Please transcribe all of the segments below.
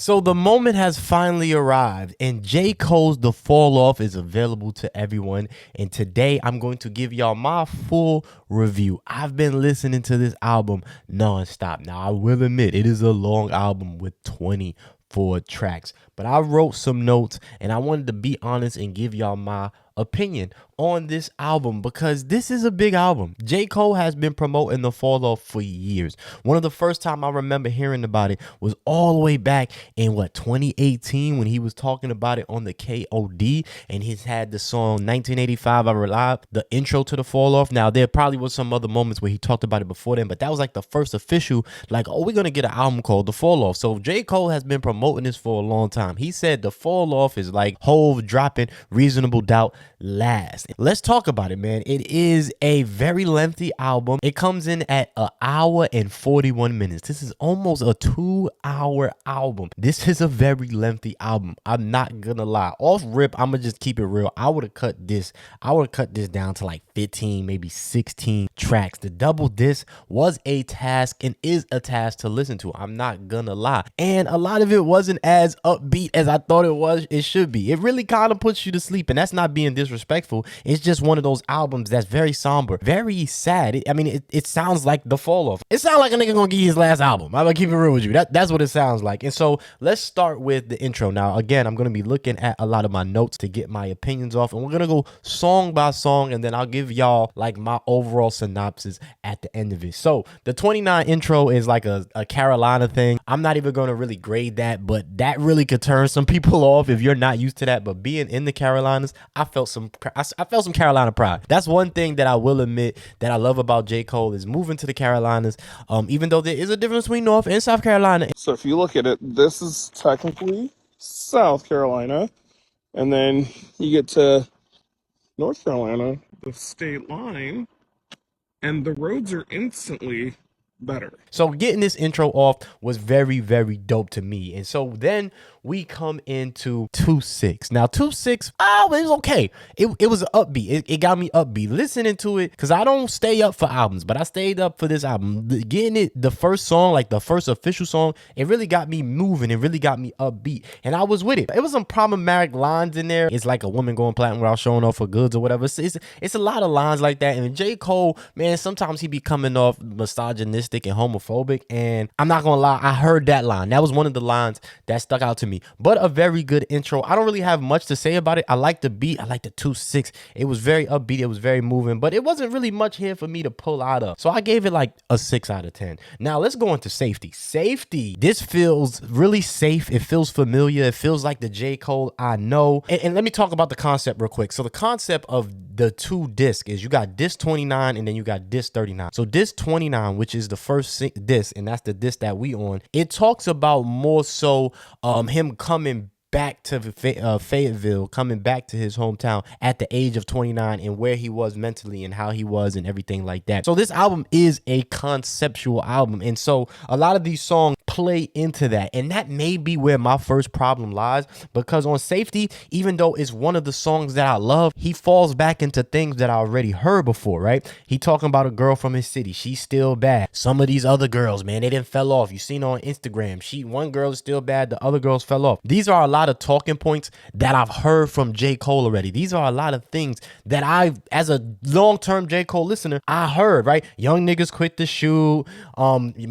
So the moment has finally arrived, and J. Cole's The Fall Off is available to everyone. And today I'm going to give y'all my full review. I've been listening to this album nonstop. Now, I will admit it is a long album with 24 tracks, but I wrote some notes and I wanted to be honest and give y'all my opinion on this album because this is a big album. J. Cole has been promoting The Fall Off for years. One of the first time I remember hearing about it was all the way back in 2018 when he was talking about it on the KOD, and he's had the song 1985 I Relied, the intro to The Fall Off. Now there probably was some other moments where he talked about it before then, but that was like the first official, like, oh, we're gonna get an album called The Fall Off. So J. Cole has been promoting this for a long time. He said The Fall Off is like Hove dropping Reasonable Doubt last. Let's talk about it, man. It is a very lengthy album. It comes in at an hour and 41 minutes. This is almost a 2-hour album. This is a very lengthy album. I'm not gonna lie. Off rip, I'm gonna just keep it real. I would have cut this down to like 15, maybe 16 tracks. The double disc was a task and is a task to listen to. I'm not gonna lie. And a lot of it wasn't as upbeat as I thought it should be. It really kind of puts you to sleep, and that's not being disrespectful. It's just one of those albums that's very somber, very sad. It sounds like The Fall Off. It sounds like a nigga gonna give you his last album. I'm gonna keep it real with you. That's what it sounds like. And so let's start with the intro. Now, again, I'm gonna be looking at a lot of my notes to get my opinions off, and we're gonna go song by song, and then I'll give y'all like my overall synopsis at the end of it. So the 29 intro is like a Carolina thing. I'm not even gonna really grade that, but that really could turn some people off if you're not used to that. But being in the Carolinas, I felt some Carolina pride. That's one thing that I will admit that I love about J. Cole is moving to the Carolinas. Even though there is a difference between North and South Carolina. So if you look at it, this is technically South Carolina, and then you get to North Carolina, the state line, and the roads are instantly better. So getting this intro off was very, very dope to me. And so then we come into 2-6. Now 2-6, it was okay. It was upbeat. It got me upbeat listening to it because I don't stay up for albums, but I stayed up for this album. Getting it, the first song, like the first official song, it really got me moving. It really got me upbeat, and I was with it. It was some problematic lines in there. It's like a woman going platinum without showing off her goods or whatever. It's a lot of lines like that. And J. Cole, man, sometimes he be coming off misogynistic and homophobic, and I'm not gonna lie, I heard that line. That was one of the lines that stuck out to me. But a very good intro. I don't really have much to say about it. I like the beat. I like the 2-6. It was very upbeat. It was very moving, but it wasn't really much here for me to pull out of. So I gave it like a 6 out of 10. Now let's go into safety. Safety. This feels really safe. It feels familiar. It feels like the J. Cole I know. And let me talk about the concept real quick. So the concept of the two discs is you got disc 29 and then you got disc 39. So disc 29, which is the first disc, and that's the disc that we on, it talks about more so him coming back to Fayetteville, coming back to his hometown at the age of 29 and where he was mentally and how he was and everything like that. So this album is a conceptual album, and so a lot of these songs play into that, and that may be where my first problem lies, because on Safety, even though it's one of the songs that I love, he falls back into things that I already heard before, right? He talking about a girl from his city, she's still bad. Some of these other girls, man, they didn't fell off. You seen on Instagram, one girl is still bad, the other girls fell off. These are a lot of talking points that I've heard from J. Cole already. These are a lot of things that I've, as a long-term J. Cole listener, I heard, right? Young niggas quit the shoot.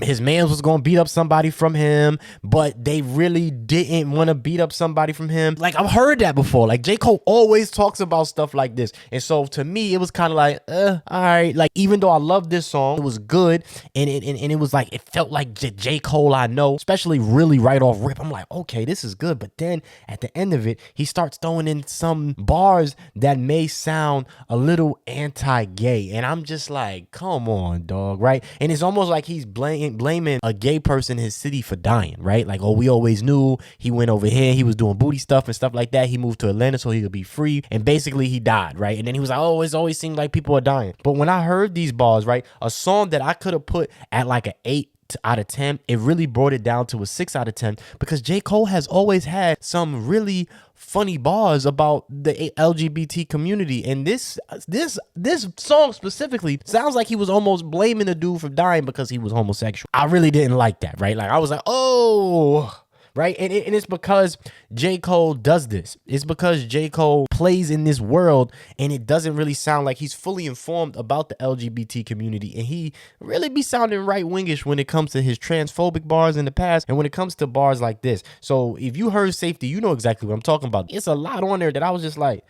His man was gonna beat up somebody from him, but they really didn't want to beat up somebody from him. Like, I've heard that before. Like, J. Cole always talks about stuff like this. And so to me, it was kind of like, all right. Like, even though I love this song, it was good. And it was like, it felt like J. Cole I know, especially really right off rip. I'm like, okay, this is good. But then at the end of it, he starts throwing in some bars that may sound a little anti-gay. And I'm just like, come on, dog, right? And it's almost like he's blaming a gay person in his city for dying, right? Like, oh, we always knew he went over here, he was doing booty stuff and stuff like that. He moved to Atlanta so he could be free. And basically he died, right? And then he was like, oh, it's always seemed like people are dying. But when I heard these bars, right, a song that I could have put at like an 8 out of 10, it really brought it down to a 6 out of 10, because J. Cole has always had some really funny bars about the LGBT community, and this song specifically sounds like he was almost blaming the dude for dying because he was homosexual. I really didn't like that, right? Like, I was like, oh, right? And it's because J. Cole does this. It's because J. Cole plays in this world, and it doesn't really sound like he's fully informed about the LGBT community, and he really be sounding right-wingish when it comes to his transphobic bars in the past and when it comes to bars like this. So if you heard Safety, you know exactly what I'm talking about. It's a lot on there that I was just like,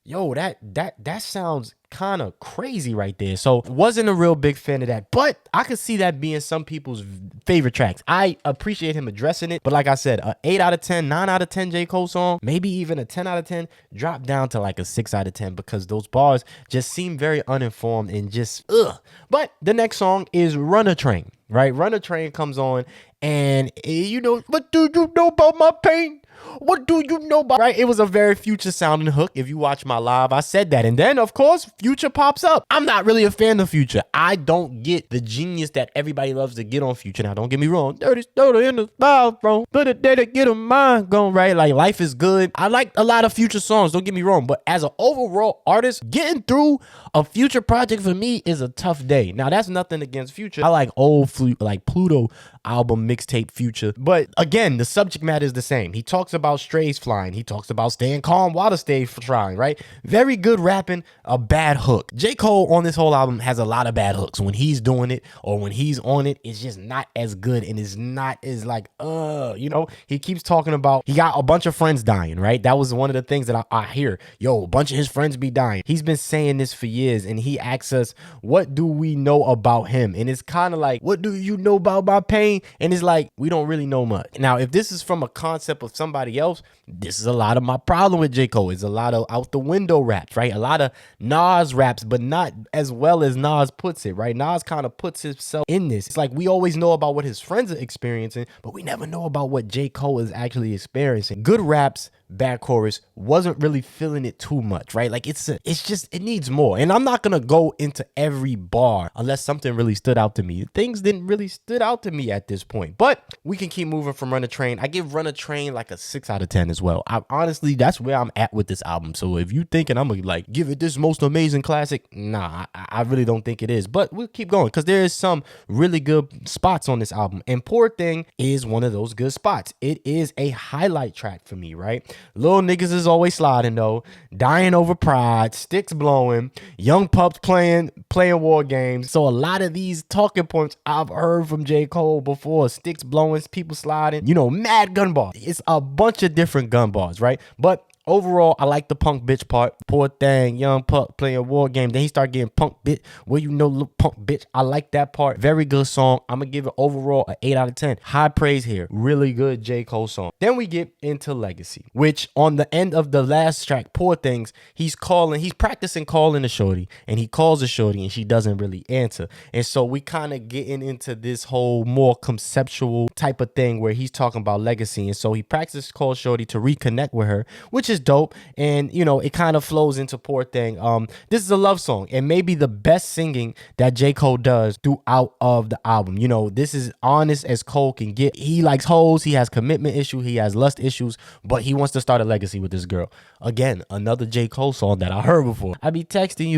yo, that sounds kind of crazy right there. So wasn't a real big fan of that, but I could see that being some people's favorite tracks. I appreciate him addressing it, but like I said, a 8 out of 10, 9 out of 10 J. Cole song, maybe even a 10 out of 10, drop down to like a 6 out of 10 because those bars just seem very uninformed and just ugh. But the next song is Runner Train, right? Runner Train comes on, and you know, what do you know about my pain? What do you know about, right? It was a very Future sounding hook. If you watch my live, I said that. And then, of course, Future pops up. I'm not really a fan of Future. I don't get the genius that everybody loves to get on Future. Now, don't get me wrong. Dirty Story in the style, bro. But it did it get a mind going, right? Like, Life is Good. I like a lot of Future songs. Don't get me wrong. But as an overall artist, getting through a Future project for me is a tough day. Now, that's nothing against Future. I like old, like Pluto album mixtape Future. But again, the subject matter is the same. He talks about strays flying. He talks about staying calm while the stage flying, right? Very good rapping, a bad hook. J. Cole on this whole album has a lot of bad hooks. When he's doing it or when he's on it, it's just not as good and it's not as like, you know, he keeps talking about, he got a bunch of friends dying, right? That was one of the things that I hear. Yo, a bunch of his friends be dying. He's been saying this for years, and he asks us, what do we know about him? And it's kind of like, what do you know about my pain? And it's like, we don't really know much. Now, if this is from a concept of somebody else, this is a lot of my problem with J. Cole. It's a lot of out the window raps, right? A lot of Nas raps, but not as well as Nas puts it, right? Nas kind of puts himself in this. It's like we always know about what his friends are experiencing, but we never know about what J. Cole is actually experiencing. Good raps, bad chorus, wasn't really feeling it too much, right? Like it's just, it needs more. And I'm not gonna go into every bar unless something really stood out to me. Things didn't really stood out to me at this point, but we can keep moving from Run a Train. I give Run a Train like a 6 out of 10 as well. I honestly, that's where I'm at with this album. So if you thinking I'm gonna like give it this most amazing classic, nah, I really don't think it is, but we'll keep going because there is some really good spots on this album, and Poor Thing is one of those good spots. It is a highlight track for me, right? Little niggas is always sliding though, dying over pride, sticks blowing, young pups playing war games. So a lot of these talking points I've heard from J. Cole before. Sticks blowing, people sliding, you know, mad gun bars. It's a bunch of different gun bars, right? But overall, I like the punk bitch part. Poor Thing, young pup playing war game. Then he start getting punk bitch. Well, you know, little punk bitch. I like that part. Very good song. I'm gonna give it overall an 8 out of 10. High praise here. Really good J. Cole song. Then we get into Legacy, which on the end of the last track, Poor Things, he's practicing calling a shorty, and he calls a shorty and she doesn't really answer. And so we kind of getting into this whole more conceptual type of thing where he's talking about legacy. And so he practices call shorty to reconnect with her, which is dope. And you know, it kind of flows into Poor Thing. This is a love song and maybe the best singing that J. Cole does throughout of the album. You know, this is honest as Cole can get. He likes hoes, he has commitment issues, he has lust issues, but he wants to start a legacy with this girl. Again, another J. Cole song that I heard before. I be texting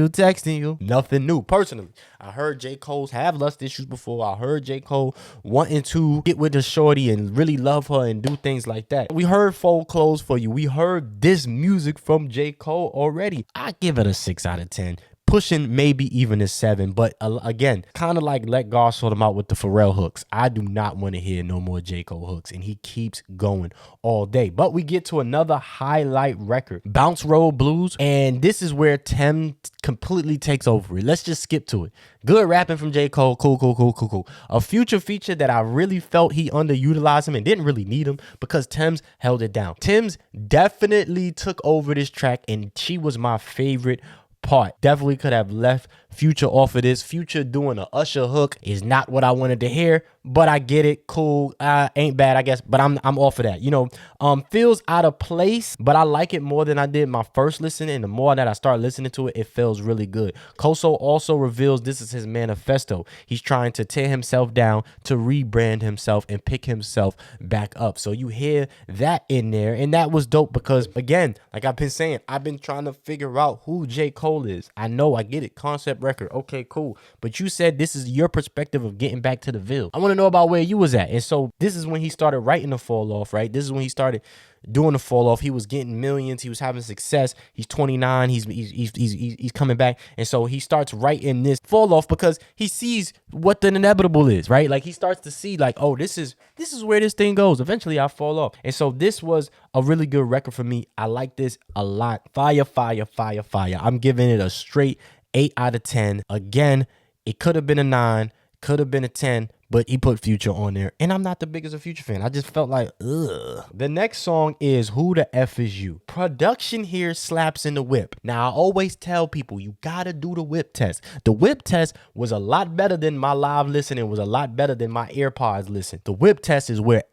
you, nothing new. Personally, I heard J. Cole have lust issues before. I heard J. Cole wanting to get with the shorty and really love her and do things like that. We heard Fold Clothes for You. We heard this music from J. Cole already. I give it a 6 out of 10. Pushing maybe even a 7, but again, kind of like let God sort him out with the Pharrell hooks. I do not want to hear no more J. Cole hooks, and he keeps going all day. But we get to another highlight record, Bounce Road Blues, and this is where Tem completely takes over it. Let's just skip to it. Good rapping from J. Cole, cool. A Future feature that I really felt he underutilized him and didn't really need him because Tems held it down. Tems definitely took over this track, and she was my favorite part. Definitely could have left Future off of this. Future doing a Usher hook is not what I wanted to hear, but I get it. Cool. Ain't bad, I guess, but I'm off of that. You know, feels out of place, but I like it more than I did my first listen, and the more that I start listening to it, it feels really good. Koso also reveals this is his manifesto. He's trying to tear himself down to rebrand himself and pick himself back up. So you hear that in there, and that was dope because, again, like I've been saying, I've been trying to figure out who J. Cole is. I know, I get it. Concept record. Okay, cool. But you said this is your perspective of getting back to the Ville. I want to know about where you was at. And so this is when he started writing the Fall Off, right? This is when he started doing the Fall Off. He was getting millions. He was having success. He's 29. He's coming back. And so he starts writing this Fall Off because he sees what the inevitable is, right? Like he starts to see like, oh, this is where this thing goes. Eventually I fall off. And so this was a really good record for me. I like this a lot. Fire, fire, fire, fire. I'm giving it a straight 8 out of 10. Again, it could have been a 9, could have been a 10, but he put Future on there. And I'm not the biggest of Future fan. I just felt like, ugh. The next song is Who the F Is You? Production here slaps in the whip. Now, I always tell people, you gotta do the whip test. The whip test was a lot better than my live listen. It was a lot better than my AirPods listen. The whip test is where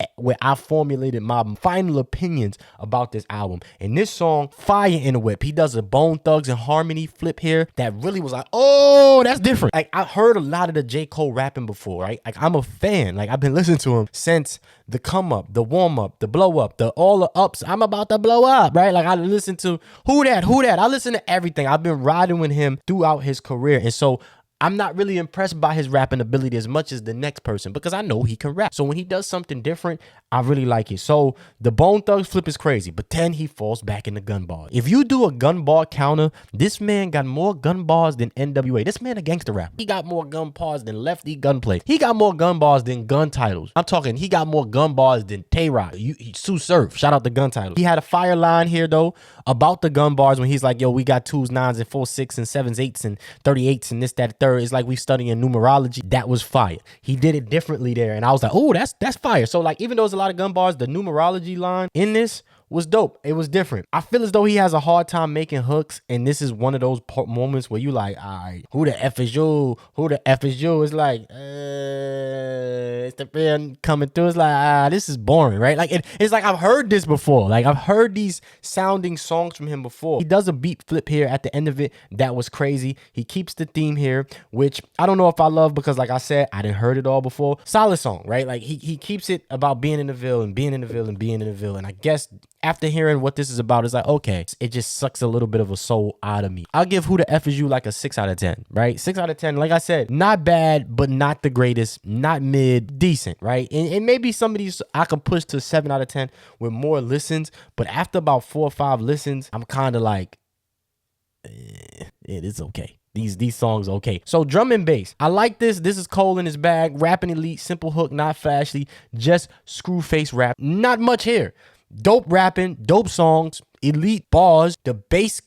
I formulated my final opinions about this album. And this song, fire in the whip. He does a Bone Thugs and Harmony flip here that really was like, oh, that's different. Like, I heard a lot of the J. Cole rapping before, right? Like, I'm a fan. Like, I've been listening to him since the come up, the warm up, the blow up, all the ups. I'm about to blow up, right? Like, I listen to who that. I listen to everything. I've been riding with him throughout his career. And so I'm not really impressed by his rapping ability as much as the next person because I know he can rap. So when he does something different, I really like it. So the Bone Thugs flip is crazy, but then he falls back in the gun bar. If you do a gun bar counter, this man got more gun bars than NWA. This man a gangster rapper. He got more gun bars than Lefty Gunplay. He got more gun bars than Gun Titles. I'm talking, he got more gun bars than Tay-Rock. Sue Surf. Shout out to Gun Titles. He had a fire line here though about the gun bars when he's like, yo, we got 2s, 9s, and 4s, 6s, and 7s, 8s, and 38s, and this, that, third. It's like we studying numerology. That was fire. He did it differently there. And I was like, oh, that's fire. So like, even though there's a lot of gun bars, the numerology line in this was dope. It was different. I feel as though he has a hard time making hooks, and this is one of those moments where you like, all right, who the F is you? Who the F is you? It's like, it's the fan coming through. It's like, this is boring, right? Like, it's like I've heard this before. Like, I've heard these sounding songs from him before. He does a beat flip here at the end of it. That was crazy. He keeps the theme here, which I don't know if I love because, like I said, I didn't heard it all before. Solid song, right? Like, he keeps it about being in the Ville and being in the Ville and being in the Ville. And I guess after hearing what this is about, it's like, okay, it just sucks a little bit of a soul out of me. I'll give Who the F Is You like a 6 out of 10, right? 6 out of 10. Like I said, not bad, but not the greatest, not mid, decent, right? And maybe some of these I could push to 7 out of 10 with more listens, but after about 4 or 5 listens, I'm kind of like, it is okay. These songs okay. So drum and bass. I like this. This is Cole in his bag. Rapping elite, simple hook, not flashy, just screw face rap. Not much here. Dope rapping, dope songs, elite bars, the bass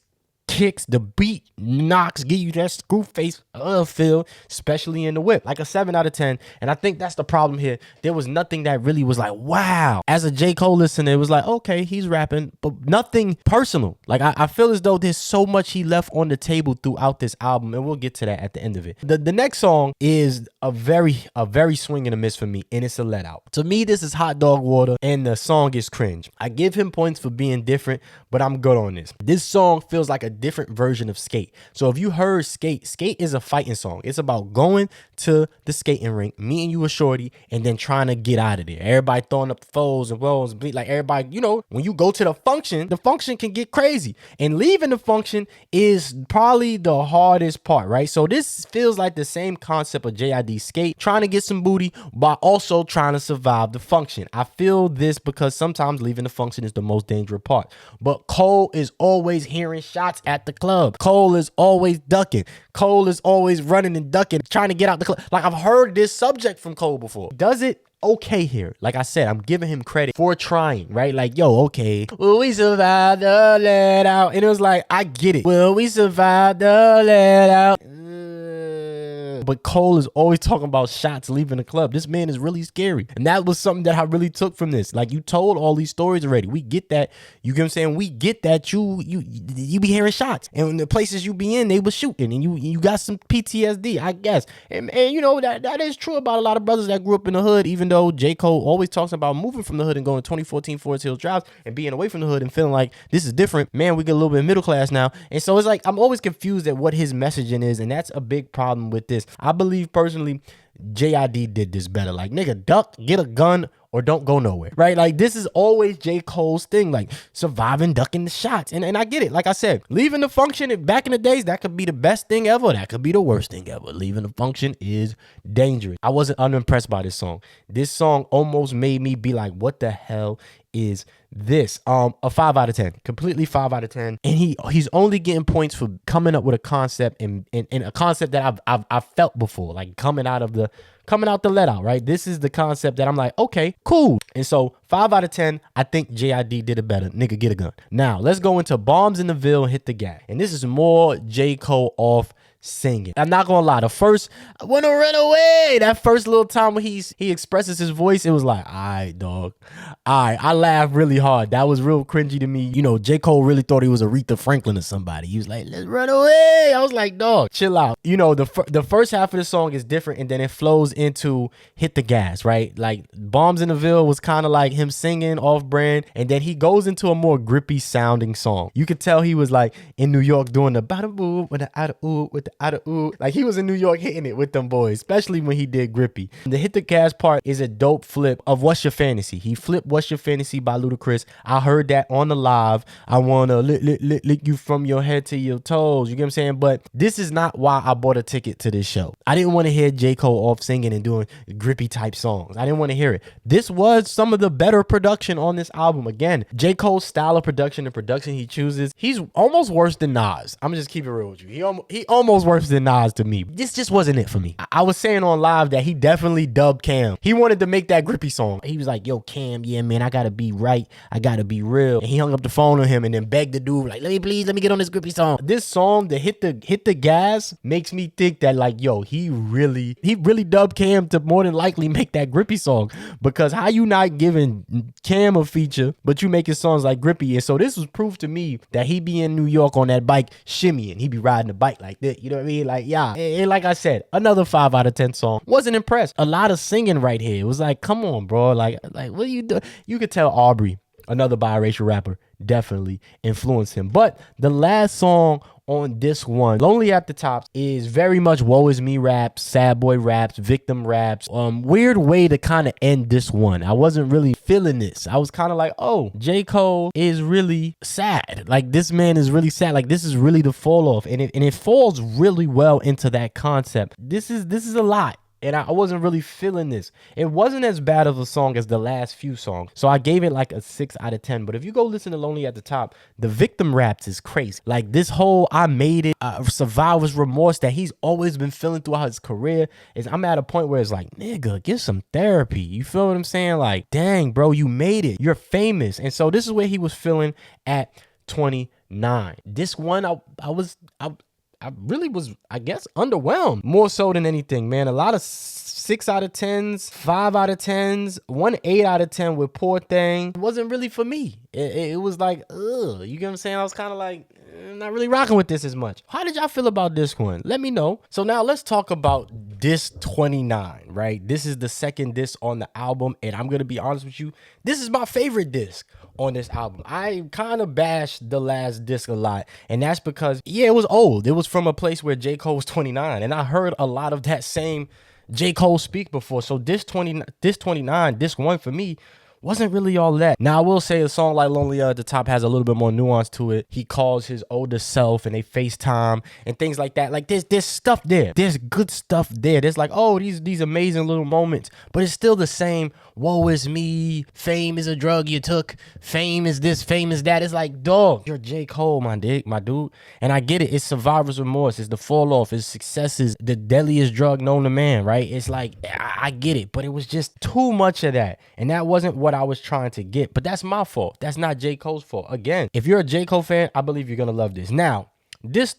kicks, the beat knocks, give you that screw face feel, especially in the whip. Like a 7 out of 10. And I think that's the problem here. There was nothing that really was like, wow. As a J. Cole listener, it was like, okay, he's rapping, but nothing personal. Like I feel as though there's so much he left on the table throughout this album, and we'll get to that at the end of it. The next song is a very swing and a miss for me, and it's a let out. To me, this is Hot Dog Water, and the song is cringe. I give him points for being different, but I'm good on this. This song feels like a different version of Skate. So if you heard Skate is a fighting song. It's about going to the skating rink, meeting you a shorty, and then trying to get out of there. Everybody throwing up the foes and rolls, like everybody, you know, when you go to the function can get crazy. And leaving the function is probably the hardest part, right? So this feels like the same concept of JID Skate, trying to get some booty, but also trying to survive the function. I feel this because sometimes leaving the function is the most dangerous part. But Cole is always hearing shots at the club. Cole is always ducking. Cole is always running and ducking, trying to get out the club. Like, I've heard this subject from Cole before. Does it okay here? Like I said, I'm giving him credit for trying, right? Like, yo, okay, will we survive the let out? And it was like, I get it. Will we survive the let out? But Cole is always talking about shots leaving the club. This man is really scary. And that was something that I really took from this. Like, you told all these stories already. We get that. You get what I'm saying? We get that you be hearing shots. And the places you be in, they was shooting. And you got some PTSD, I guess. And you know, that is true about a lot of brothers that grew up in the hood, even though J. Cole always talks about moving from the hood and going to 2014 Forest Hills Drives and being away from the hood and feeling like this is different. Man, we get a little bit middle class now. And so it's like, I'm always confused at what his messaging is. And that's a big problem with this. I believe personally JID did this better. Like, nigga, duck, get a gun, or don't go nowhere, right? Like this is always J. Cole's thing, like surviving, ducking the shots. And I get it. Like I said, leaving the function back in the days, that could be the best thing ever. That could be the worst thing ever. Leaving the function is dangerous. I wasn't unimpressed by this song. This song almost made me be like, what the hell is this? A 5 out of 10, completely 5 out of 10. And he's only getting points for coming up with a concept and a concept that I've felt before, like coming out the let out, right? This is the concept that I'm like, okay, cool. And so 5 out of 10, I think JID did it better. Nigga, get a gun. Now let's go into Bombs in the Ville, Hit the Gas. And this is more J. Cole off singing. I'm not gonna lie, the first I wanna run away, that first little time when he expresses his voice, it was like, all right, dog. I laughed really hard. That was real cringy to me. You know, J. Cole really thought he was Aretha Franklin or somebody. He was like, let's run away. I was like, dog, chill out. You know, the first half of the song is different, and then it flows into Hit the Gas, right? Like Bombs in the Ville was kind of like him singing off brand, and then he goes into a more grippy sounding song. You could tell he was like in New York doing the bada boo with the ada ooh with the ada ooh. Like he was in New York hitting it with them boys, especially when he did Grippy. The Hit the Gas part is a dope flip of What's Your Fantasy. He flipped What's Your Fantasy by Ludacris. I heard that on the live. I wanna lick you from your head to your toes. You get what I'm saying? But this is not why I bought a ticket to this show. I didn't want to hear J. Cole off singing and doing grippy type songs. I didn't want to hear it. This was some of the better production on this album. Again, J. Cole's style of production, the production he chooses, he's almost worse than Nas. I'm just keep it real with you. He almost worse than Nas to me. This just wasn't it for me. I was saying on live that he definitely dubbed Cam. He wanted to make that grippy song. He was like, yo, Cam, yeah, man, I gotta be right. I gotta be real. And he hung up the phone on him and then begged the dude, like, let me get on this grippy song. This song, the Hit the Gas, makes me think that like, yo, he really dubbed Cam to more than likely make that grippy song, because how you not giving Cam a feature, but you making songs like grippy? And so this was proof to me that he be in New York on that bike shimmying. He be riding the bike like that. You know what I mean? Like, yeah. And like I said, another 5 out of 10 song. Wasn't impressed. A lot of singing right here. It was like, come on, bro. Like what are you doing? You could tell Aubrey, another biracial rapper, definitely influenced him. But the last song on this one, Lonely at the Top, is very much woe is me raps, sad boy raps, victim raps. Weird way to kind of end this one. I wasn't really feeling this. I was kind of like, oh, J. Cole is really sad. Like this man is really sad. Like this is really the fall off, and it falls really well into that concept. This is a lot. And I wasn't really feeling this. It wasn't as bad of a song as the last few songs. So I gave it like a 6 out of 10. But if you go listen to Lonely at the Top, the victim raps is crazy. Like this whole I made it, survivor's remorse that he's always been feeling throughout his career, is I'm at a point where it's like, nigga, get some therapy. You feel what I'm saying? Like, dang, bro, you made it. You're famous. And so this is where he was feeling at 29. This one, I really was, I guess, underwhelmed more so than anything, man. A lot of 6 out of 10s, 5 out of 10s, 1 8 out of 10 with Poor Thang. It wasn't really for me. It was like, ugh, you get what I'm saying? I was kind of like, not really rocking with this as much. How did y'all feel about this one? Let me know. So now let's talk about Disc 29, right? This is the second disc on the album, and I'm going to be honest with you, this is my favorite disc on this album. I kind of bashed the last disc a lot, and that's because, yeah, it was old. It was from a place where J. Cole was 29, and I heard a lot of that same J. Cole speak before. So disc 29, disc 1 for me wasn't really all that. Now, I will say a song like Lonely at the Top has a little bit more nuance to it. He calls his older self and they FaceTime and things like that. Like there's stuff there. There's good stuff there. There's like, oh, these amazing little moments, but it's still the same. Woe is me. Fame is a drug you took. Fame is this, fame is that. It's like, dog, you're J. Cole, my dude. And I get it. It's survivor's remorse. It's the fall off. It's success is the deadliest drug known to man, right? It's like, I get it, but it was just too much of that. And that wasn't what I was trying to get, but that's my fault. That's not J. Cole's fault. Again, if you're a J. Cole fan, I believe you're gonna love this. Now, this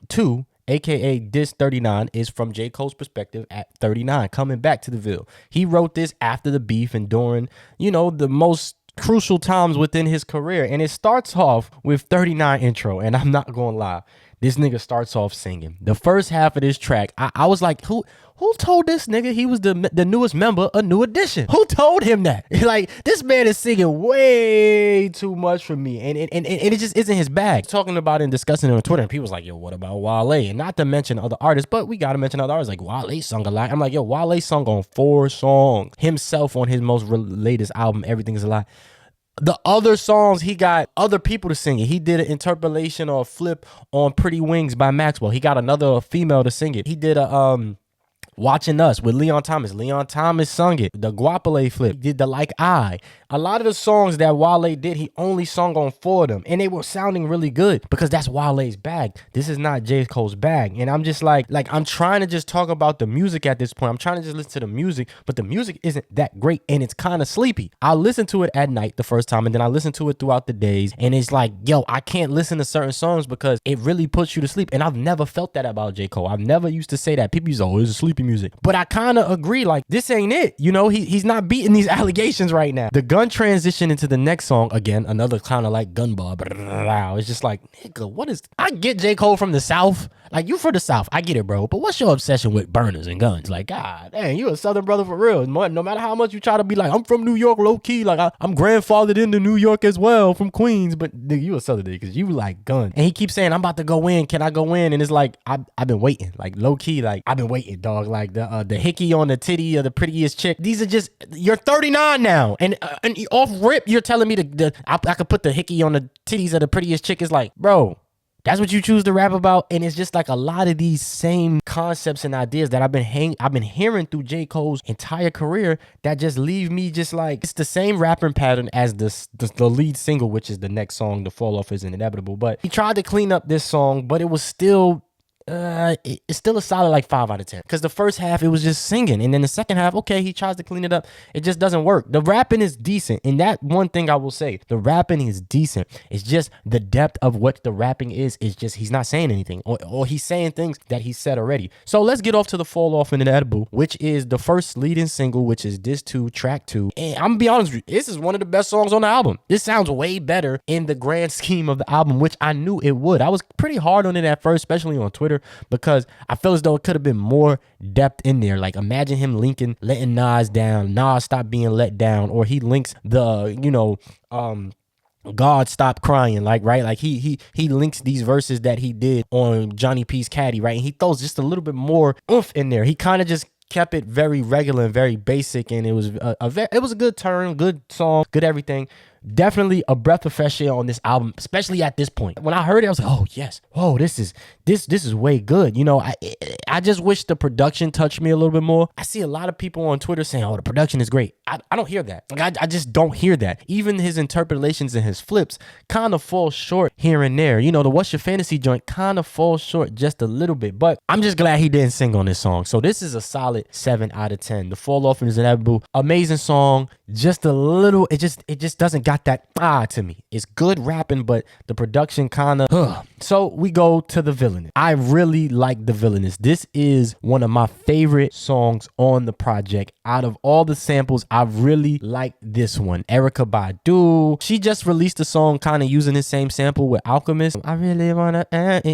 2, aka Disc 39, is from J. Cole's perspective at 39, coming back to the Ville. He wrote this after the beef and during, the most crucial times within his career, and it starts off with 39 intro, and I'm not gonna lie, this nigga starts off singing. The first half of this track, I was like, who Who told this nigga he was the newest member of New Edition? Who told him that? Like, this man is singing way too much for me, and it just isn't his bag. Talking about it and discussing it on Twitter, and people's like, yo, what about Wale? And not to mention other artists, but we gotta mention other artists. Like, Wale sung a lot. I'm like, yo, Wale sung on 4 songs himself on his most latest album, Everything Is a Lie. The other songs, he got other people to sing it. He did an interpolation or a flip on Pretty Wings by Maxwell. He got another female to sing it. He did a Watching Us with Leon Thomas. Leon Thomas sung it. The Guapale flip. He did the Like I. A lot of the songs that Wale did, he only sung on 4 of them. And they were sounding really good because that's Wale's bag. This is not J. Cole's bag. And I'm just like I'm trying to just talk about the music at this point. I'm trying to just listen to the music, but the music isn't that great and it's kind of sleepy. I listened to it at night the first time and then I listened to it throughout the days. And it's like, yo, I can't listen to certain songs because it really puts you to sleep. And I've never felt that about J. Cole. I've never used to say that. People used to say, oh, it's a sleepy music. But I kind of agree, like, this ain't it. You know, he's not beating these allegations right now. The gun transition into the next song, again, another kind of like gun bar. It's just like, nigga, what is... I get J. Cole from the South. Like, you from the South. I get it, bro. But what's your obsession with burners and guns? Like, God, dang, you a Southern brother for real. No matter how much you try to be like, I'm from New York, low key. Like, I'm grandfathered into New York as well from Queens. But nigga, you a Southern nigga because you like guns. And he keeps saying, I'm about to go in. Can I go in? And it's like, I've been waiting. Like, low key, like, I've been waiting, dog. Like, the hickey on the titty of the prettiest chick. These are just, you're 39 now. And off rip, you're telling me I could put the hickey on the titties of the prettiest chick. Is like, bro, that's what you choose to rap about. And it's just like a lot of these same concepts and ideas that I've been hearing through J. Cole's entire career that just leave me just like, it's the same rapping pattern as the lead single, which is the next song. The Fall Off Is Inevitable. But he tried to clean up this song, but it was still... it's still a solid like 5 out of 10 because the first half it was just singing, and then the second half, okay, he tries to clean it up, it just doesn't work. The rapping is decent, and that one thing I will say, the rapping is decent. It's just the depth of what the rapping is just he's not saying anything, or he's saying things that he said already. So let's get off to the Fall Off Inevitable, which is the first leading single, which is this 2, track 2. And I'm gonna be honest with you, this is one of the best songs on the album. This sounds way better in the grand scheme of the album, which I knew it would. I was pretty hard on it at first, especially on Twitter, because I feel as though it could have been more depth in there. Like, imagine him letting Nas down, Nas stop being let down, or he links the, God Stop Crying, like, right? Like he links these verses that he did on Johnny P's Caddy, right? And he throws just a little bit more oomph in there. He kind of just kept it very regular and very basic, and it was a good turn, good song, good everything. Definitely a breath of fresh air on this album, especially at this point. When I heard it, I was like, oh yes, oh this is way good. You know, I just wish the production touched me a little bit more. I see a lot of people on Twitter saying, oh, the production is great. I don't hear that. Like, I just don't hear that. Even his interpolations and his flips kind of fall short here and there. You know, the What's Your Fantasy joint kind of falls short just a little bit, but I'm just glad he didn't sing on this song. So this is a solid 7 out of 10. The Fall Off Is Inevitable, amazing song. Just a little, it just doesn't got that to me. It's good rapping, but the production kind of So we go to The Villainous. I really like The Villainous. This is one of my favorite songs on the project. Out of all the samples, I really like this one. Erykah Badu, she just released a song kind of using the same sample with Alchemist. I really wanna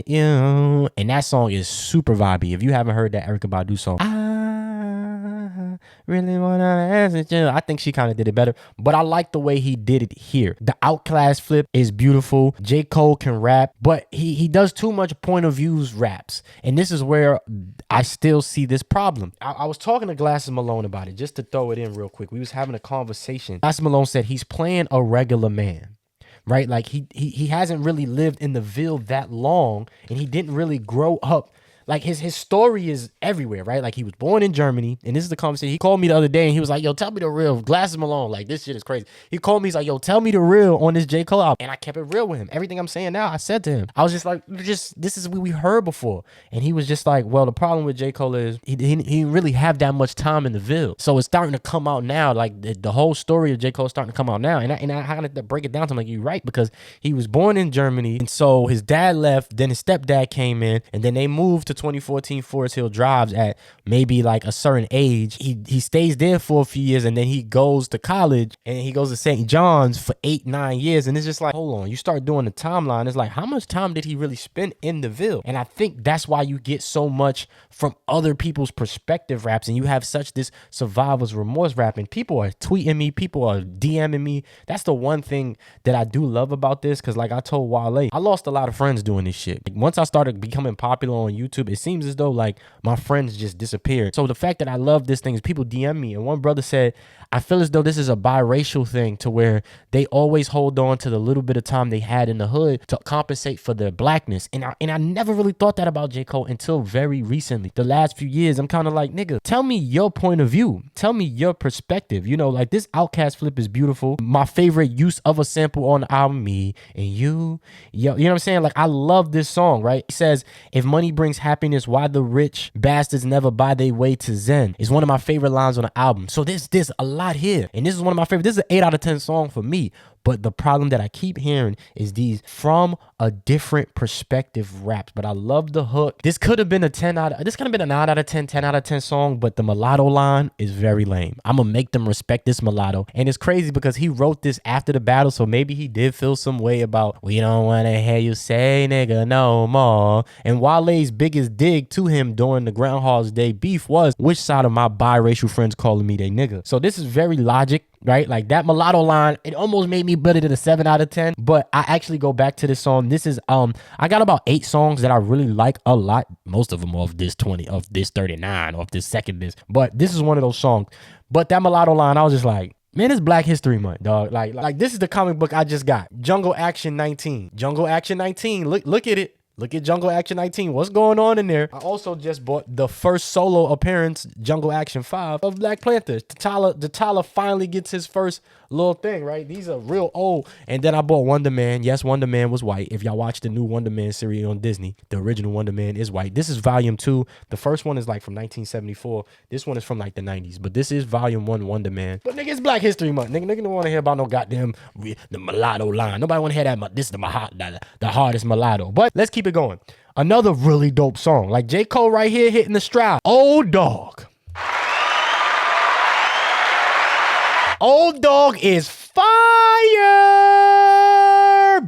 you, and that song is super vibey. If you haven't heard that Erykah Badu song, I really wanna ask you, I think she kind of did it better, but I like the way he did it here. The Outclass flip is beautiful. J. Cole can rap, but he does too much point of views raps, and this is where I still see this problem. I was talking to Glasses Malone about it, just to throw it in real quick. We was having a conversation. Glasses Malone said he's playing a regular man, right? Like he hasn't really lived in the Ville that long, and he didn't really grow up. Like, his story is everywhere, right? Like, he was born in Germany, and this is the conversation. He called me the other day, and he was like, yo, tell me the real. Glasses Malone, like, this shit is crazy. He called me, he's like, yo, tell me the real on this J. Cole album. And I kept it real with him. Everything I'm saying now, I said to him. I was just like, this is what we heard before. And he was just like, well, the problem with J. Cole is he didn't really have that much time in the Ville. So it's starting to come out now. Like, the whole story of J. Cole is starting to come out now. And I had to break it down to him, like, you're right, because he was born in Germany, and so his dad left, then his stepdad came in, and then they moved to 2014 Forest Hill Drives at maybe like a certain age. He stays there for a few years, and then he goes to college, and he goes to St. John's for 8-9 years. And it's just like, hold on, you start doing the timeline. It's like, how much time did he really spend in the Ville? And I think that's why you get so much from other people's perspective raps, and you have such this survivor's remorse rap, and people are tweeting me, people are DMing me. That's the one thing that I do love about this, because like I told Wale, I lost a lot of friends doing this shit. Like, once I started becoming popular on YouTube, it seems as though like my friends just disappeared. So the fact that I love this thing is people DM me, and one brother said, I feel as though this is a biracial thing, to where they always hold on to the little bit of time they had in the hood to compensate for their blackness. And I never really thought that about J. Cole until very recently. The last few years, I'm kind of like, nigga, tell me your point of view. Tell me your perspective. You know, like this Outkast flip is beautiful. My favorite use of a sample on the album, me and you. Yo, you know what I'm saying? Like, I love this song, right? He says, if money brings happiness, why the rich bastards never buy their way to Zen? Is one of my favorite lines on the album. So there's a lot here. And this is one of my favorite. This is an 8 out of 10 song for me. But the problem that I keep hearing is these from a different perspective raps. But I love the hook. This could have been this could have been a 9 out of 10, 10 out of 10 song, but the mulatto line is very lame. I'm gonna make them respect this mulatto. And it's crazy because he wrote this after the battle, so maybe he did feel some way about, we don't wanna hear you say nigga no more. And Wale's biggest dig to him during the Groundhog's Day beef was, which side of my biracial friends calling me they nigga? So this is very logic, right? Like that mulatto line, it almost made me better than a 7 out of 10. But I actually go back to this song. This is I got about 8 songs that I really like a lot. Most of them off this 20, of this 39, off this second disc. But this is one of those songs. But that mulatto line, I was just like, man, it's Black History Month, dog. Like this is the comic book I just got. Jungle Action 19. Jungle Action 19. Look at it. Look at Jungle Action 19. What's going on in there? I also just bought the first solo appearance, Jungle Action 5, of Black Panther. T'Challa finally gets his first little thing, right? These are real old. And then I bought Wonder Man. Yes, Wonder Man was white. If y'all watch the new Wonder Man series on Disney, the original Wonder Man is white. This is volume 2. The first one is like from 1974. This one is from like the 90s. But this is volume 1 Wonder Man. But nigga, it's Black History Month. Nigga don't want to hear about no goddamn the mulatto line. Nobody want to hear that. This is the hardest mulatto. But let's keep it going. Another really dope song. Like J. Cole right here hitting the stride. Old Dog. Old Dog is fire.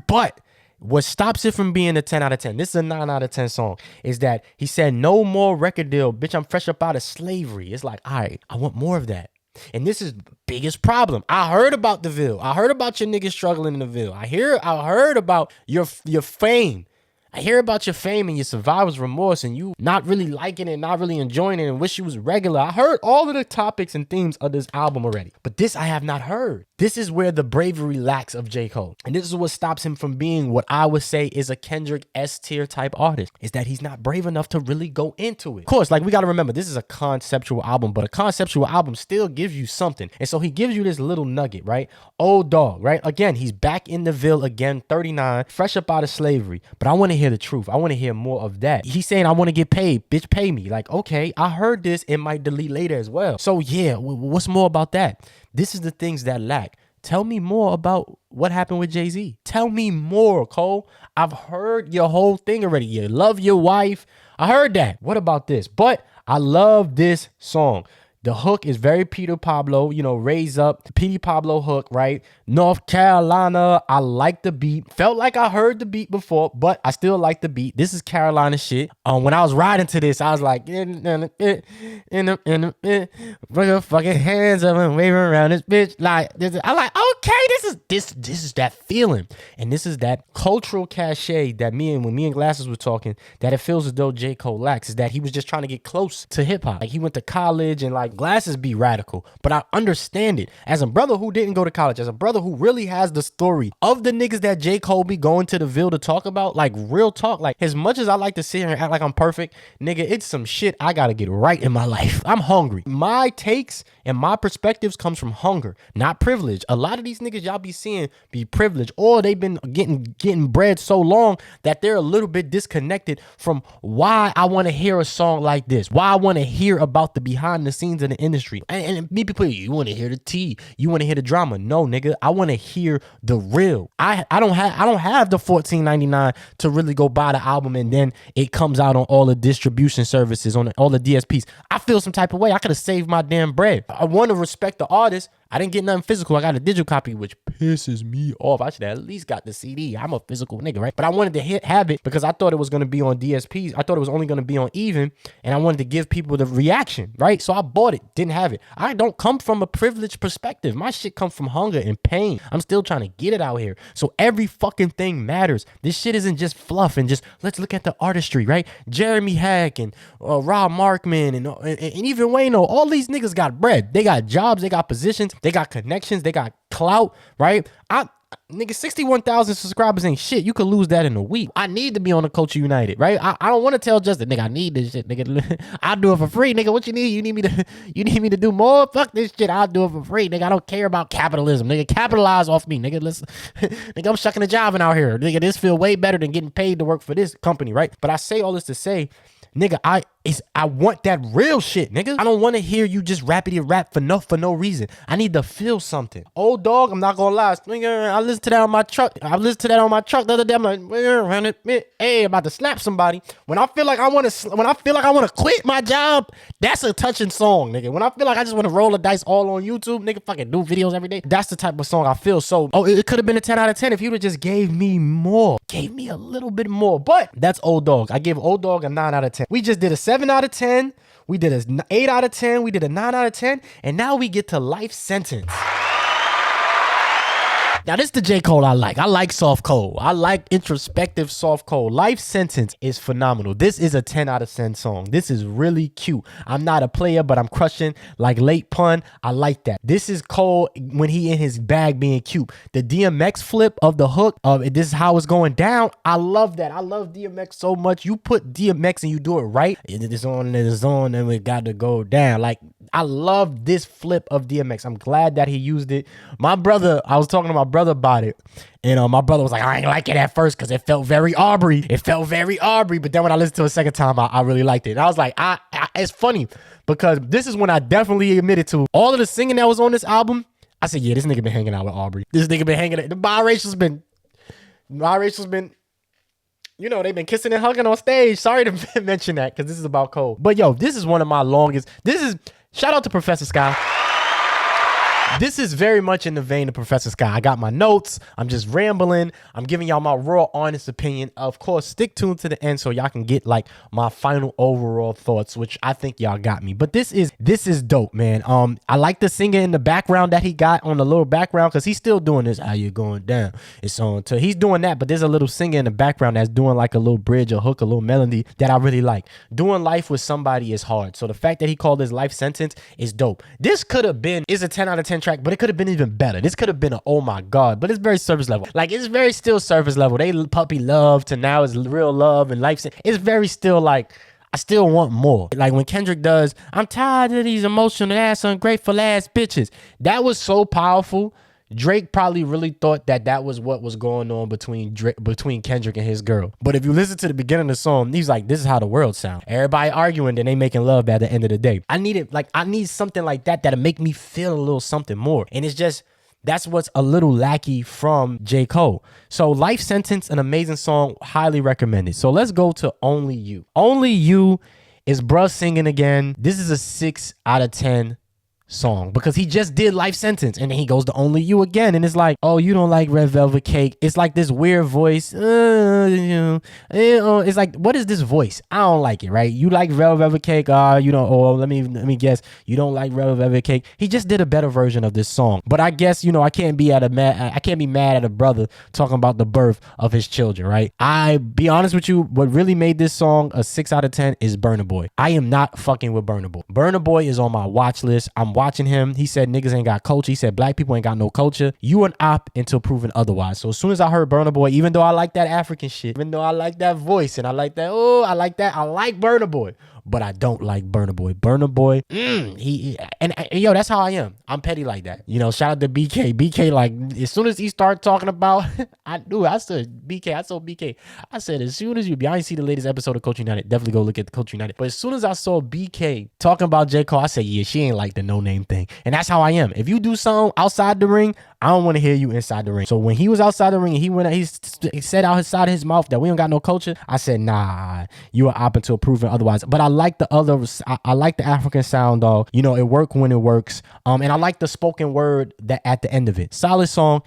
But what stops it from being a 10 out of 10, this is a 9 out of 10 song, is that he said, no more record deal. Bitch, I'm fresh up out of slavery. It's like, all right, I want more of that. And this is the biggest problem. I heard about the Ville. I heard about your niggas struggling in the Ville. I heard about your fame. I hear about your fame and your survivor's remorse and you not really liking it, not really enjoying it, and wish you was regular. I heard all of the topics and themes of this album already. But this I have not heard. This is where the bravery lacks of J. Cole. And this is what stops him from being what I would say is a Kendrick S-tier type artist, is that he's not brave enough to really go into it. Of course, like we got to remember, this is a conceptual album, but a conceptual album still gives you something. And so he gives you this little nugget, right? Old Dog, right? Again, he's back in the Ville again, 39, fresh up out of slavery. But I want to hear the truth. I want to hear more of that. He's saying, I want to get paid. Bitch, pay me. Like, okay, I heard this. It might delete later as well. So yeah, what's more about that? This is the things that lack. Tell me more about what happened with Jay-Z. Tell me more, Cole. I've heard your whole thing already. You love your wife. I heard that. What about this? But I love this song. The hook is very Peter Pablo, you know, raise up, Petey Pablo hook, right? North Carolina, I like the beat. Felt like I heard the beat before, but I still like the beat. This is Carolina shit. When I was riding to this, I was like, put your fucking hands up and wave around this bitch. Like, I'm like, okay, this is that feeling. And this is that cultural cachet that when me and Glasses were talking, that it feels as though J. Cole lacks, is that he was just trying to get close to hip hop. Like he went to college and like Glasses be radical, but I understand it. As a brother who didn't go to college, as a brother who really has the story of the niggas that J. Cole be going to the Ville to talk about, like real talk, like as much as I like to sit here and act like I'm perfect, nigga, it's some shit I gotta get right in my life. I'm hungry. My takes and my perspectives comes from hunger, not privilege. A lot lot of these niggas y'all be seeing be privileged, or they've been getting bread so long that they're a little bit disconnected from why I want to hear a song like this, why I want to hear about the behind the scenes of the industry. And me people, you want to hear the tea, you want to hear the drama. No, nigga, I want to hear the real. I don't have the $14.99 to really go buy the album and then it comes out on all the distribution services, on all the DSPs. I feel some type of way. I could have saved my damn bread. I want to respect the artist. I didn't get nothing physical. I got a digital copy, which pisses me off. I should have at least got the CD. I'm a physical nigga, right? But I wanted to have it because I thought it was going to be on DSPs. I thought it was only going to be on Even, and I wanted to give people the reaction, right? So I bought it, didn't have it. I don't come from a privileged perspective. My shit comes from hunger and pain. I'm still trying to get it out here. So every fucking thing matters. This shit isn't just fluff and just, let's look at the artistry, right? Jeremy Hack and Rob Markman and even Wayno, all these niggas got bread. They got jobs, they got positions, they got connections, they got clout, right? Nigga, 61,000 subscribers ain't shit. You could lose that in a week. I need to be on the Culture United, right? I don't want to tell Justin, nigga, I need this shit, nigga. I'll do it for free, nigga. What you need? You need me to do more? Fuck this shit. I'll do it for free, nigga. I don't care about capitalism, nigga. Capitalize off me, nigga. Listen, nigga, I'm shucking a job in out here, nigga. This feel way better than getting paid to work for this company, right? But I say all this to say, nigga, I want that real shit, nigga. I don't want to hear you just rapidy rap for no reason. I need to feel something. Old dog, I'm not gonna lie, nigga. I listened to that on my truck. The other day. I'm like, hey, about to slap somebody. When I feel like I want to quit my job, that's a touching song, nigga. When I feel like I just want to roll the dice all on YouTube, nigga, fucking do videos every day. That's the type of song I feel. So, it could have been a 10 out of 10 if you would have just gave me more, gave me a little bit more. But that's Old Dog. I give Old Dog a 9 out of 10. We just did a 7 out of 10. We did an 8 out of 10. We did a 9 out of 10. And now we get to Life Sentence. Now, this is the J. Cole I like. I like soft Cole. I like introspective soft Cole. Life Sentence is phenomenal. This is a 10 out of 10 song. This is really cute. I'm not a player, but I'm crushing like late pun. I like that. This is Cole when he in his bag being cute. The DMX flip of the hook of this is how it's going down. I love that. I love DMX so much. You put DMX and you do it right. It's on and we got to go down. Like, I love this flip of DMX. I'm glad that he used it. My brother, I was talking to my brother about it, and my brother was like, I ain't like it at first because it felt very Aubrey. But then when I listened to it a second time, I really liked it. And I was like, it's funny because this is when I definitely admitted to all of the singing that was on this album. I said, yeah, this nigga been hanging out with Aubrey. This nigga been hanging out. The biracial's been, you know, they've been kissing and hugging on stage. Sorry to mention that because this is about Cole. But yo, this is one of my longest. Shout out to Professor Sky. This is very much in the vein of Professor Sky. I got my notes. I'm just rambling. I'm giving y'all my raw, honest opinion. Of course, stick tuned to the end so y'all can get like my final overall thoughts, which I think y'all got me. But this is dope, man. I like the singer in the background that he got on the little background because he's still doing this. How you going down? It's on. He's doing that, but there's a little singer in the background that's doing like a little bridge, a hook, a little melody that I really like. Doing life with somebody is hard. So the fact that he called his Life Sentence is dope. This could have been is a 10 out of 10 track, but it could have been even better. This could have been a oh my god, but it's very surface level. Like, it's very still surface level. They puppy love to now is real love and life. It's very still like, I still want more. Like when Kendrick does, I'm tired of these emotional ass, ungrateful ass bitches. That was so powerful. Drake probably really thought that was what was going on between Kendrick and his girl. But if you listen to the beginning of the song, he's like, this is how the world sounds. Everybody arguing, then they making love at the end of the day. I need something like that that'll make me feel a little something more. And it's just, that's what's a little lackey from J. Cole. So Life Sentence, an amazing song, highly recommended. So let's go to Only You. Only You is bruh singing again. This is a 6 out of 10 song because he just did Life Sentence and then he goes to Only You again, and it's like, oh, you don't like Red Velvet Cake. It's like this weird voice. It's like, what is this voice? I don't like it, right? You like Red Velvet Cake, you don't. Oh, let me guess, you don't like Red Velvet Cake. He just did a better version of this song, but I guess, you know, I can't be mad at a brother talking about the birth of his children, right? I be honest with you, what really made this song a 6 out of 10 is Burna Boy. I am not fucking with Burna Boy. Burna Boy is on my watch list. I'm watching him. He said niggas ain't got culture. He said black people ain't got no culture. You an op until proven otherwise. So as soon as I heard Burna Boy, even though I like that African shit, even though I like that voice and I like that, I like Burna Boy. but I don't like Burna Boy. Burna Boy, and yo, that's how I am. I'm petty like that. You know, shout out to BK. BK, like, as soon as he started talking about, I said, BK, I told BK, I said, as soon as you, I didn't see the latest episode of Coach United. Definitely go look at the Coach United. But as soon as I saw BK talking about J. Cole, I said, yeah, she ain't like the no name thing. And that's how I am. If you do something outside the ring, I don't want to hear you inside the ring. So when he was outside the ring and he said out his side of his mouth that we don't got no culture, I said, nah, you are open to proving otherwise. But I like the other, I like the African sound, dog. You know, it worked when it works. And I like the spoken word that at the end of it. Solid song.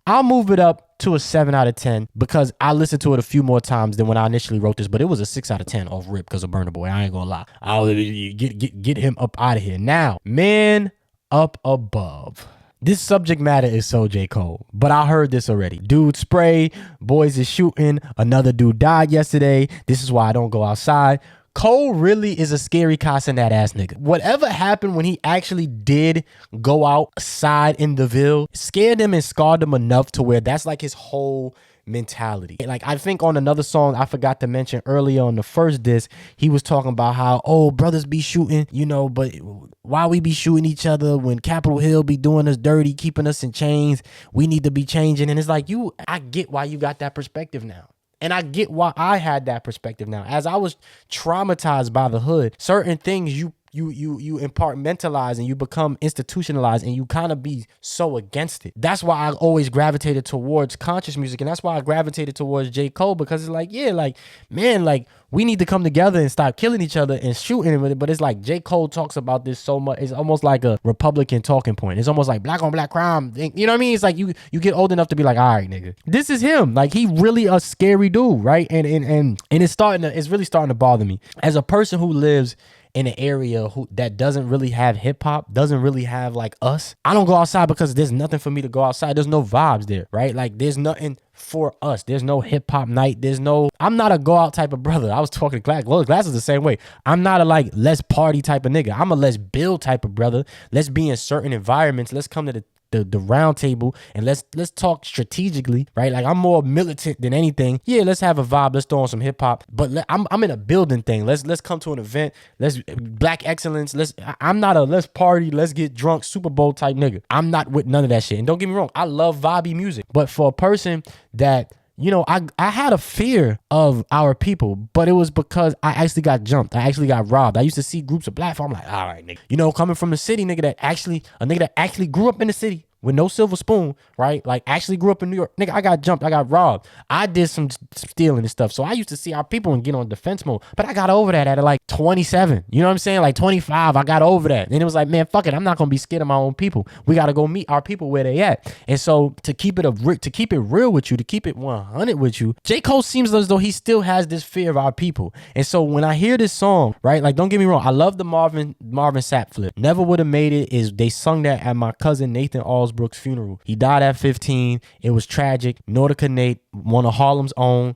I'll move it up to a 7 out of 10 because I listened to it a few more times than when I initially wrote this, but it was a 6 out of 10 off rip because of Burna Boy. I ain't gonna lie. I'll get him up out of here. Now, Man Up Above. This subject matter is so J. Cole, but I heard this already. Dude spray, boys is shooting, another dude died yesterday. This is why I don't go outside. Cole really is a scary cussing that ass nigga. Whatever happened when he actually did go outside in the Ville scared him and scarred him enough to where that's like his whole mentality. Like, I think on another song I forgot to mention earlier on the first disc, he was talking about how, oh, brothers be shooting, you know, but why we be shooting each other when Capitol Hill be doing us dirty, keeping us in chains, we need to be changing. And it's like, I get why you got that perspective now. And I get why I had that perspective now. As I was traumatized by the hood, certain things you compartmentalize and you become institutionalized and you kind of be so against it. That's why I always gravitated towards conscious music, and that's why I gravitated towards J. Cole, because it's like, yeah, like, man, like, we need to come together and stop killing each other and shooting with it. But it's like J. Cole talks about this so much. It's almost like a Republican talking point. It's almost like black on black crime. You know what I mean? It's like you get old enough to be like, all right, nigga, this is him. Like, he really a scary dude, right? And it's really starting to bother me as a person who lives in an area that doesn't really have hip hop, doesn't really have like us. I don't go outside because there's nothing for me to go outside. There's no vibes there, right? Like, there's nothing for us. There's no hip hop night. I'm not a go out type of brother. I was talking to Glass. Well, Glass is the same way. I'm not a like let's party type of nigga. I'm a let's build type of brother. Let's be in certain environments. Let's come to the round table and let's talk strategically, right? Like, I'm more militant than anything. Yeah, let's have a vibe. Let's throw on some hip hop. But I'm in a building thing. Let's come to an event. Let's black excellence. I'm not a let's party, let's get drunk Super Bowl type nigga. I'm not with none of that shit. And don't get me wrong, I love vibey music. But for a person that, you know, I had a fear of our people, but it was because I actually got jumped. I actually got robbed. I used to see groups of black folk. I'm like, all right, nigga. You know, coming from the city, a nigga that actually grew up in the city with no silver spoon, right? Like, actually grew up in New York. Nigga, I got jumped. I got robbed. I did some stealing and stuff. So I used to see our people and get on defense mode. But I got over that at like 27. You know what I'm saying? Like 25, I got over that. And it was like, man, fuck it. I'm not going to be scared of my own people. We got to go meet our people where they at. And so to keep it real with you, to keep it 100 with you, J. Cole seems as though he still has this fear of our people. And so when I hear this song, right, like, don't get me wrong, I love the Marvin Sapp flip. Never Would Have Made It they sung that at my cousin Nathan Allsbrook's funeral. He died at 15. It was tragic. Nordica Nate, one of Harlem's own.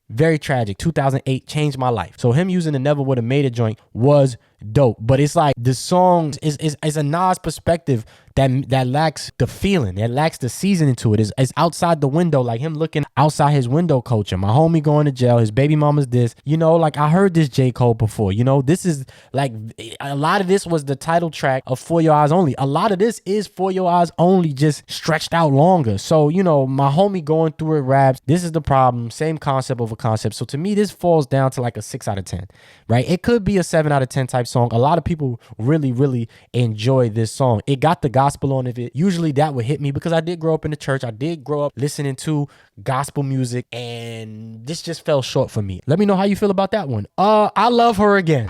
Very tragic. 2008 changed my life. So him using the Never Would Have Made It joint was dope. But it's like the song is a Nas perspective that lacks the feeling. It lacks the seasoning to it. It's outside the window, like him looking outside his window culture. My homie going to jail. His baby mama's this. You know, like, I heard this J. Cole before. You know, this is like, a lot of this was the title track of For Your Eyes Only. A lot of this is For Your Eyes Only, just stretched out longer. So, you know, my homie going through it raps. This is the problem. Same concept over concept. So to me, this falls down to like a 6 out of 10, right? It could be a 7 out of 10 type song. A lot of people really, really enjoy this song. It got the gospel on it. Usually that would hit me because I did grow up in the church. I did grow up listening to gospel music, and this just fell short for me. Let me know how you feel about that one. I Love Her Again.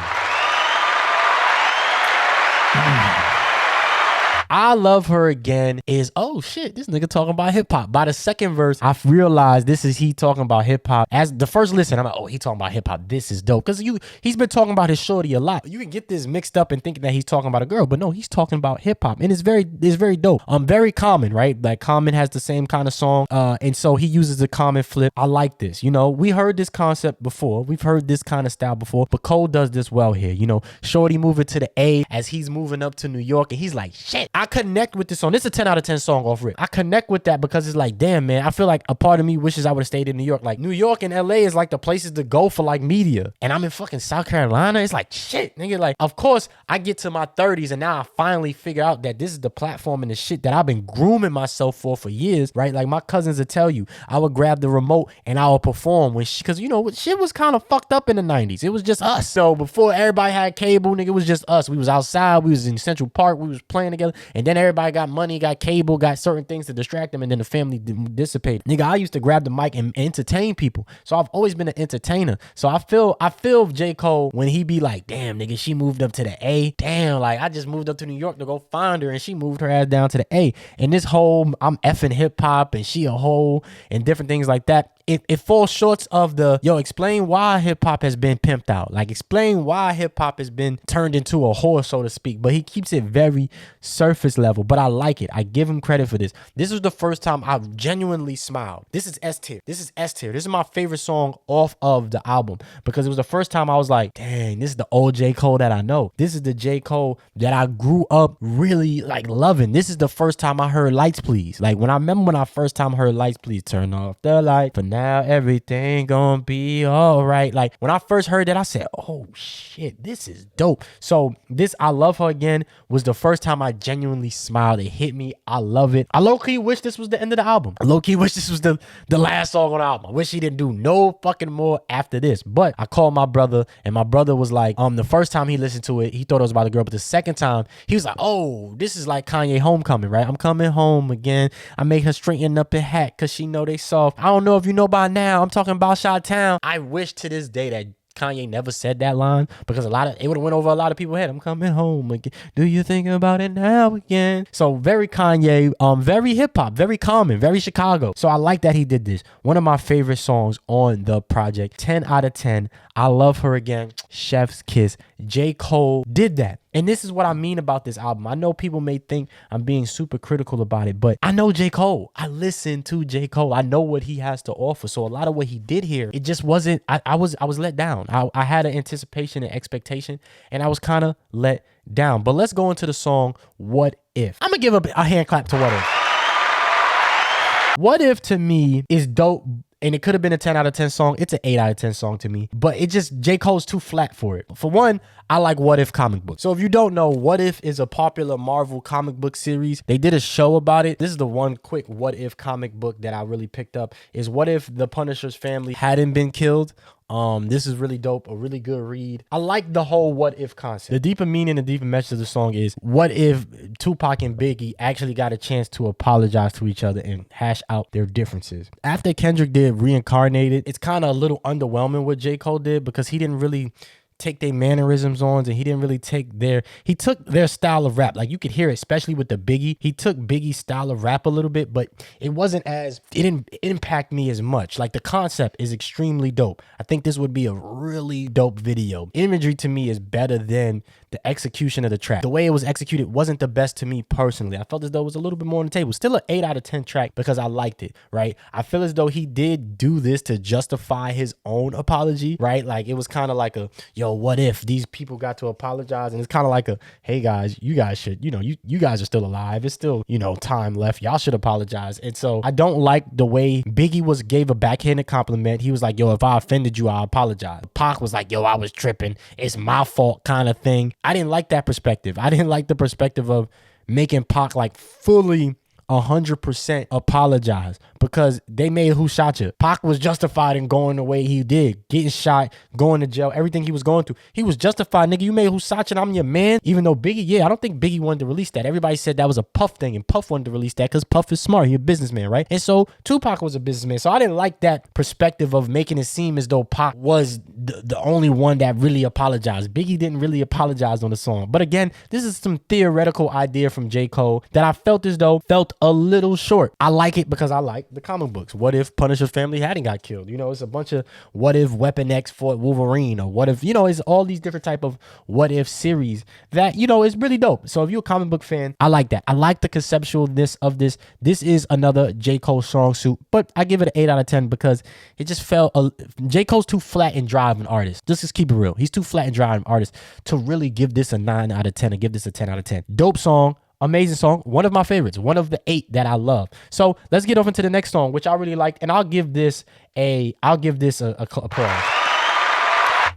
I Love Her Again is, oh shit, this nigga talking about hip hop. By the second verse, I realized this is he talking about hip hop. As the first listen, I'm like, oh, he talking about hip hop. This is dope. Because he's been talking about his shorty a lot. You can get this mixed up and thinking that he's talking about a girl, but no, he's talking about hip hop. And it's very dope. Very Common, right? Like, Common has the same kind of song. And so he uses the Common flip. I like this. You know, we heard this concept before. We've heard this kind of style before, but Cole does this well here. You know, shorty moving to the A as he's moving up to New York, and he's like, shit, I connect with this song. This is a 10 out of 10 song off rip. I connect with that because it's like, damn, man, I feel like a part of me wishes I would have stayed in New York. Like, New York and LA is like the places to go for like media. And I'm in fucking South Carolina. It's like, shit, nigga. Like, of course, I get to my 30s and now I finally figure out that this is the platform and the shit that I've been grooming myself for years, right? Like, my cousins will tell you, I would grab the remote and I would perform when because, you know, shit was kind of fucked up in the 90s. It was just us. So before everybody had cable, nigga, it was just us. We was outside. We was in Central Park. We was playing together. And then everybody got money, got cable, got certain things to distract them. And then the family dissipated. Nigga, I used to grab the mic and entertain people. So I've always been an entertainer. So I feel J. Cole when he be like, damn, nigga, she moved up to the A. Damn, like, I just moved up to New York to go find her and she moved her ass down to the A. And this whole, I'm effing hip hop and she a hoe and different things like that. It falls short of the, yo, explain why hip hop has been pimped out. Like, explain why hip hop has been turned into a whore, so to speak. But he keeps it very surface level. But I like it. I give him credit for this. This was the first time I genuinely smiled. This is S tier. This is S tier. This is my favorite song off of the album because it was the first time I was like, dang, this is the old J. Cole that I know. This is the J. Cole that I grew up really like loving. This is the first time I heard Lights Please. Like, when I first time heard Lights Please, turn off the light for now. Everything gonna be all right. Like, when I first heard that, I said, oh shit, this is dope. So this I Love Her Again was the first time I genuinely smiled. It hit me. I love it. I low-key wish this was the end of the album. I low-key wish this was the last song on the album. I wish he didn't do no fucking more after this. But I called my brother and my brother was like, the first time he listened to it, he thought it was about a girl, but the second time he was like, oh, this is like Kanye Homecoming, right? I'm coming home again. I make her straighten up her hat because she know they soft. I don't know if you know by now, I'm talking about Chi-Town. I wish to this day that Kanye never said that line because it would have went over a lot of people's head. I'm coming home again. Do you think about it now again? So very Kanye, very hip hop, very common, very Chicago. So I like that he did this. One of my favorite songs on the project. 10 out of 10. I Love Her Again. Chef's Kiss. J. Cole did that. And this is what I mean about this album. I know people may think I'm being super critical about it, but I know J. Cole. I listen to J. Cole. I know what he has to offer. So a lot of what he did here, it just wasn't, I was let down. I had an anticipation and expectation, and I was kind of let down. But let's go into the song, What If. I'm going to give a hand clap to What If. What If, to me, is dope. And it could have been a 10 out of 10 song. It's an 8 out of 10 song to me. But it just, J. Cole's too flat for it. For one, I like What If comic books. So if you don't know, What If is a popular Marvel comic book series. They did a show about it. This is the one quick What If comic book that I really picked up. Is what if the Punisher's family hadn't been killed? This is really dope, a really good read. I like the whole what if concept. The deeper meaning, the deeper message of the song is, what if Tupac and Biggie actually got a chance to apologize to each other and hash out their differences? After Kendrick did Reincarnated, it's kind of a little underwhelming what J. Cole did because he didn't really take their mannerisms on, and he didn't really he took their style of rap. Like, you could hear it, especially with the Biggie. He took Biggie's style of rap a little bit, but it didn't impact me as much. Like, the concept is extremely dope. I think this would be a really dope video. Imagery to me is better than the execution of the track. The way it was executed wasn't the best to me personally. I felt as though it was a little bit more on the table. Still an 8 out of 10 track because I liked it, right? I feel as though he did do this to justify his own apology, right? Like, it was kind of like a, yo, what if these people got to apologize? And it's kind of like a, hey guys, you guys should, you guys are still alive. It's still, time left. Y'all should apologize. And so I don't like the way Biggie gave a backhanded compliment. He was like, yo, if I offended you, I apologize. Pac was like, yo, I was tripping. It's my fault kind of thing. I didn't like that perspective. I didn't like the perspective of making Pac like fully 100% apologize because they made Who Shot You. Pac was justified in going the way he did, getting shot, going to jail, everything he was going through. He was justified, nigga. You made Who Shot You, and I'm your man. Even though Biggie, I don't think Biggie wanted to release that. Everybody said that was a Puff thing, and Puff wanted to release that because Puff is smart. He's a businessman, right? And so Tupac was a businessman. So I didn't like that perspective of making it seem as though Pac was the only one that really apologized. Biggie didn't really apologize on the song. But again, this is some theoretical idea from J. Cole that I felt as though felt a little short. I like it because I like the comic books. What if Punisher's family hadn't got killed? It's a bunch of what if Weapon X fought Wolverine, or what if, it's all these different type of what if series that, is really dope. So if you're a comic book fan, I like that. I like the conceptualness of this. This is another J. Cole strong suit, but I give it an 8 out of 10 because it just felt, J. Cole's too flat and dry of an artist. Just keep it real. He's too flat and dry of an artist to really give this a 9 out of 10 or give this a 10 out of 10. Dope song. Amazing song. One of my favorites. One of the 8 that I love. So let's get over into the next song, which I really liked. And I'll give this a applause.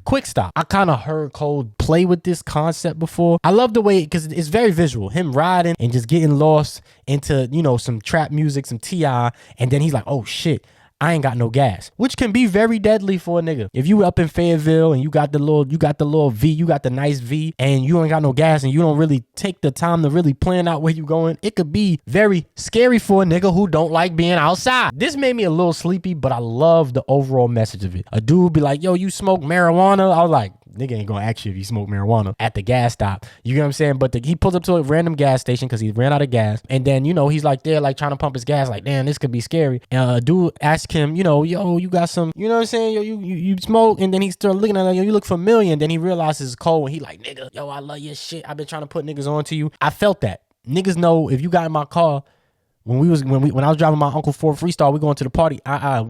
Quik Stop. I kind of heard Cole play with this concept before. I love the way, because it's very visual. Him riding and just getting lost into, some trap music, some T.I. And then he's like, oh shit, I ain't got no gas, which can be very deadly for a nigga. If you up in Fayetteville and you got the little V, you got the nice V, and you ain't got no gas and you don't really take the time to really plan out where you going, it could be very scary for a nigga who don't like being outside. This made me a little sleepy, but I love the overall message of it. A dude be like, yo, you smoke marijuana? I was like, nigga ain't gonna ask you if you smoke marijuana at the gas stop. You get what I'm saying? But he pulls up to a random gas station because he ran out of gas. And then, he's like there, like trying to pump his gas, like, damn, this could be scary. And a dude asked him, yo, you got some, you know what I'm saying? Yo, you smoke. And then he started looking at him, yo, you look familiar. And then he realizes it's Cole. And he like, nigga, yo, I love your shit. I've been trying to put niggas on to you. I felt that. Niggas know if you got in my car, when I was driving my Uncle Ford Freestyle, we going to the party.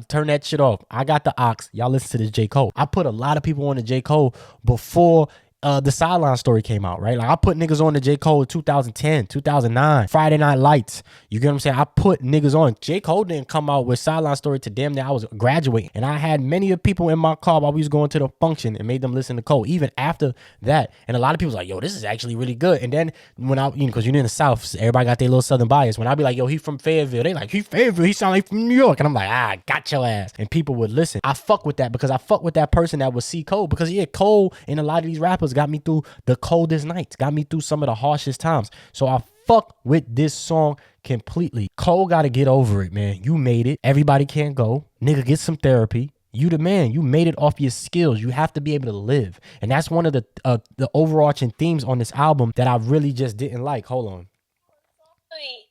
Turn that shit off. I got the aux. Y'all listen to this J. Cole. I put a lot of people on the J. Cole before the Sideline Story came out, right? Like I put niggas on the J. Cole in 2010, 2009, Friday Night Lights. You get what I'm saying? I put niggas on. J. Cole didn't come out with Sideline Story to damn near I was graduating. And I had many of people in my car while we was going to the function and made them listen to Cole, even after that. And a lot of people was like, yo, this is actually really good. And then when because you're in the South, so everybody got their little Southern bias. When I be like, yo, he from Fayetteville, they like, he Fayetteville, he sound like from New York. And I'm like, got your ass. And people would listen. I fuck with that because I fuck with that person that would see Cole, because Cole and a lot of these rappers got me through the coldest nights, got me through some of the harshest times. So I fuck with this song completely. Cole got to get over it, man. You made it. Everybody can't go. Nigga, get some therapy. You the man. You made it off your skills. You have to be able to live. And that's one of the overarching themes on this album that I really just didn't like. Hold on.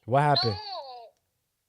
What happened?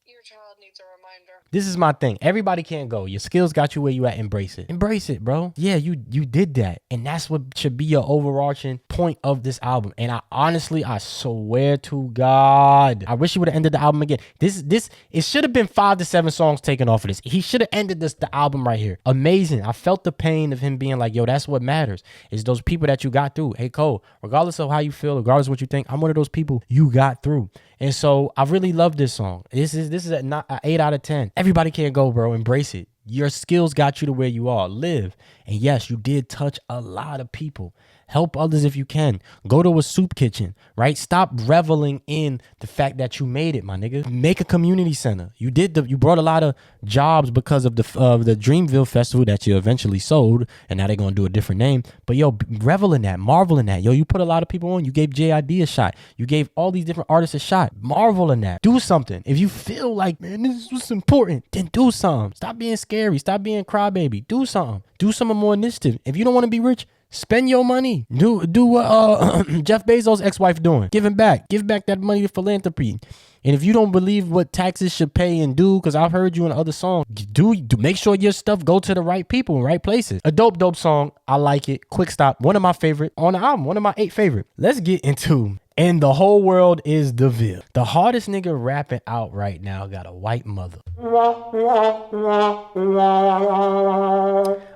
Your child needs a reminder. This is my thing. Everybody can't go. Your skills got you where you at. Embrace it. Embrace it, bro. Yeah, you did that. And that's what should be your overarching point of this album. And I swear to God, I wish he would have ended the album again. It should have been 5 to 7 songs taken off of this. He should have ended the album right here. Amazing. I felt the pain of him being like, yo, that's what matters. It's those people that you got through. Hey, Cole, regardless of how you feel, regardless of what you think, I'm one of those people you got through. And so I really love this song. This is an 8 out of 10. Everybody can't go, bro. Embrace it. Your skills got you to where you are. Live. And yes, you did touch a lot of people. Help others if you can. Go to a soup kitchen, right? Stop reveling in the fact that you made it, my nigga. Make a community center. You brought a lot of jobs because of the Dreamville Festival that you eventually sold, and now they're gonna do a different name. But yo, revel in that, marvel in that. Yo, you put a lot of people on. You gave JID a shot. You gave all these different artists a shot. Marvel in that. Do something. If you feel like, man, this was important, then do something. Stop being scary. Stop being crybaby. Do something. Do some more initiative. If you don't want to be rich, spend your money. Do what Jeff Bezos' ex-wife doing. Give him back. Give back that money to philanthropy. And if you don't believe what taxes should pay and do, because I've heard you in other songs, do make sure your stuff go to the right people in right places. A dope song. I like it. Quik Stop. One of my favorite on the album. One of my 8 favorite. Let's get into And the Whole World is the Ville. The hardest nigga rapping out right now got a white mother.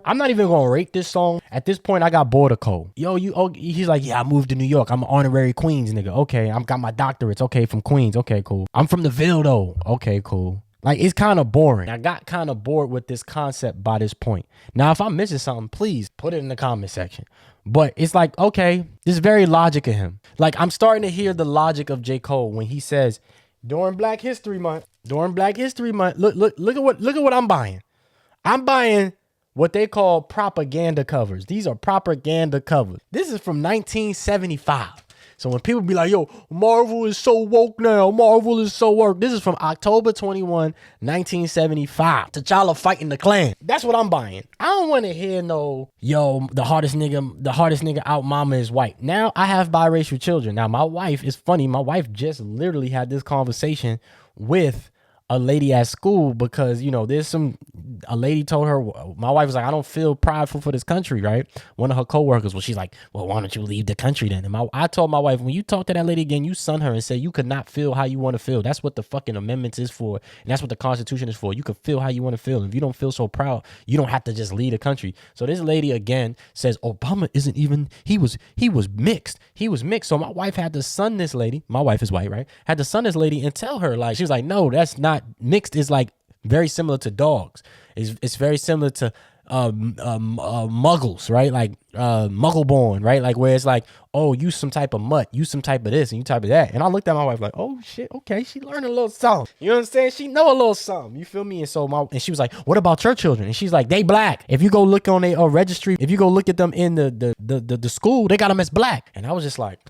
I'm not even gonna rate this song. At this point, I got bored of Cole. He's like, yeah, I moved to New York. I'm an honorary Queens nigga. Okay, I've got my doctorates. Okay, from Queens. Okay, cool. I'm from the Ville though. Okay, cool. Like, it's kind of boring. I got kind of bored with this concept by this point. Now, if I'm missing something, please put it in the comment section. But it's like, okay, this is very logic of him. Like, I'm starting to hear the logic of J. Cole when he says, during Black History Month, look at what I'm buying. I'm buying what they call propaganda covers. These are propaganda covers. This is from 1975. So when people be like, yo, Marvel is so woke now. Marvel is so woke. This is from October 21, 1975. T'Challa fighting the Klan. That's what I'm buying. I don't want to hear no, yo, the hardest nigga out mama is white. Now I have biracial children. Now my wife is funny. My wife just literally had this conversation with a lady at school because, there's some a lady told her, my wife was like, I don't feel prideful for this country, right? One of her coworkers, well, she's like, well, why don't you leave the country then? And I told my wife, when you talk to that lady again, you son her and say you could not feel how you want to feel. That's what the fucking amendments is for, and that's what the Constitution is for. You can feel how you want to feel. If you don't feel so proud, you don't have to just leave the country. So this lady again says Obama isn't even, he was mixed. He was mixed. So my wife had to son this lady. My wife is white, right? Had to son this lady and tell her, like, she was like, no, that's not mixed. Is like very similar to dogs. It's very similar to muggles, right? Like muggle born, right? Like where it's like, oh, you some type of mutt, you some type of this and you type of that. And I looked at my wife like, oh shit, okay, she learned a little something. You know what I'm saying? She know a little something. You feel me? And so and she was like, what about your children? And she's like, they black. If you go look on a registry, if you go look at them in the school, they got them as black. And I was just like,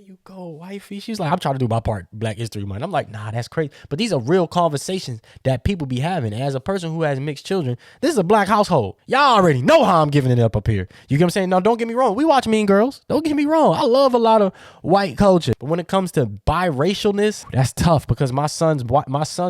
you go, wifey. She's like, I'm trying to do my part, Black History Month. I'm like, nah, that's crazy. But these are real conversations that people be having. As a person who has mixed children, this is a black household. Y'all already know how I'm giving it up here. You get what I'm saying? No, don't get me wrong. We watch Mean Girls. Don't get me wrong. I love a lot of white culture. But when it comes to biracialness, that's tough because my son's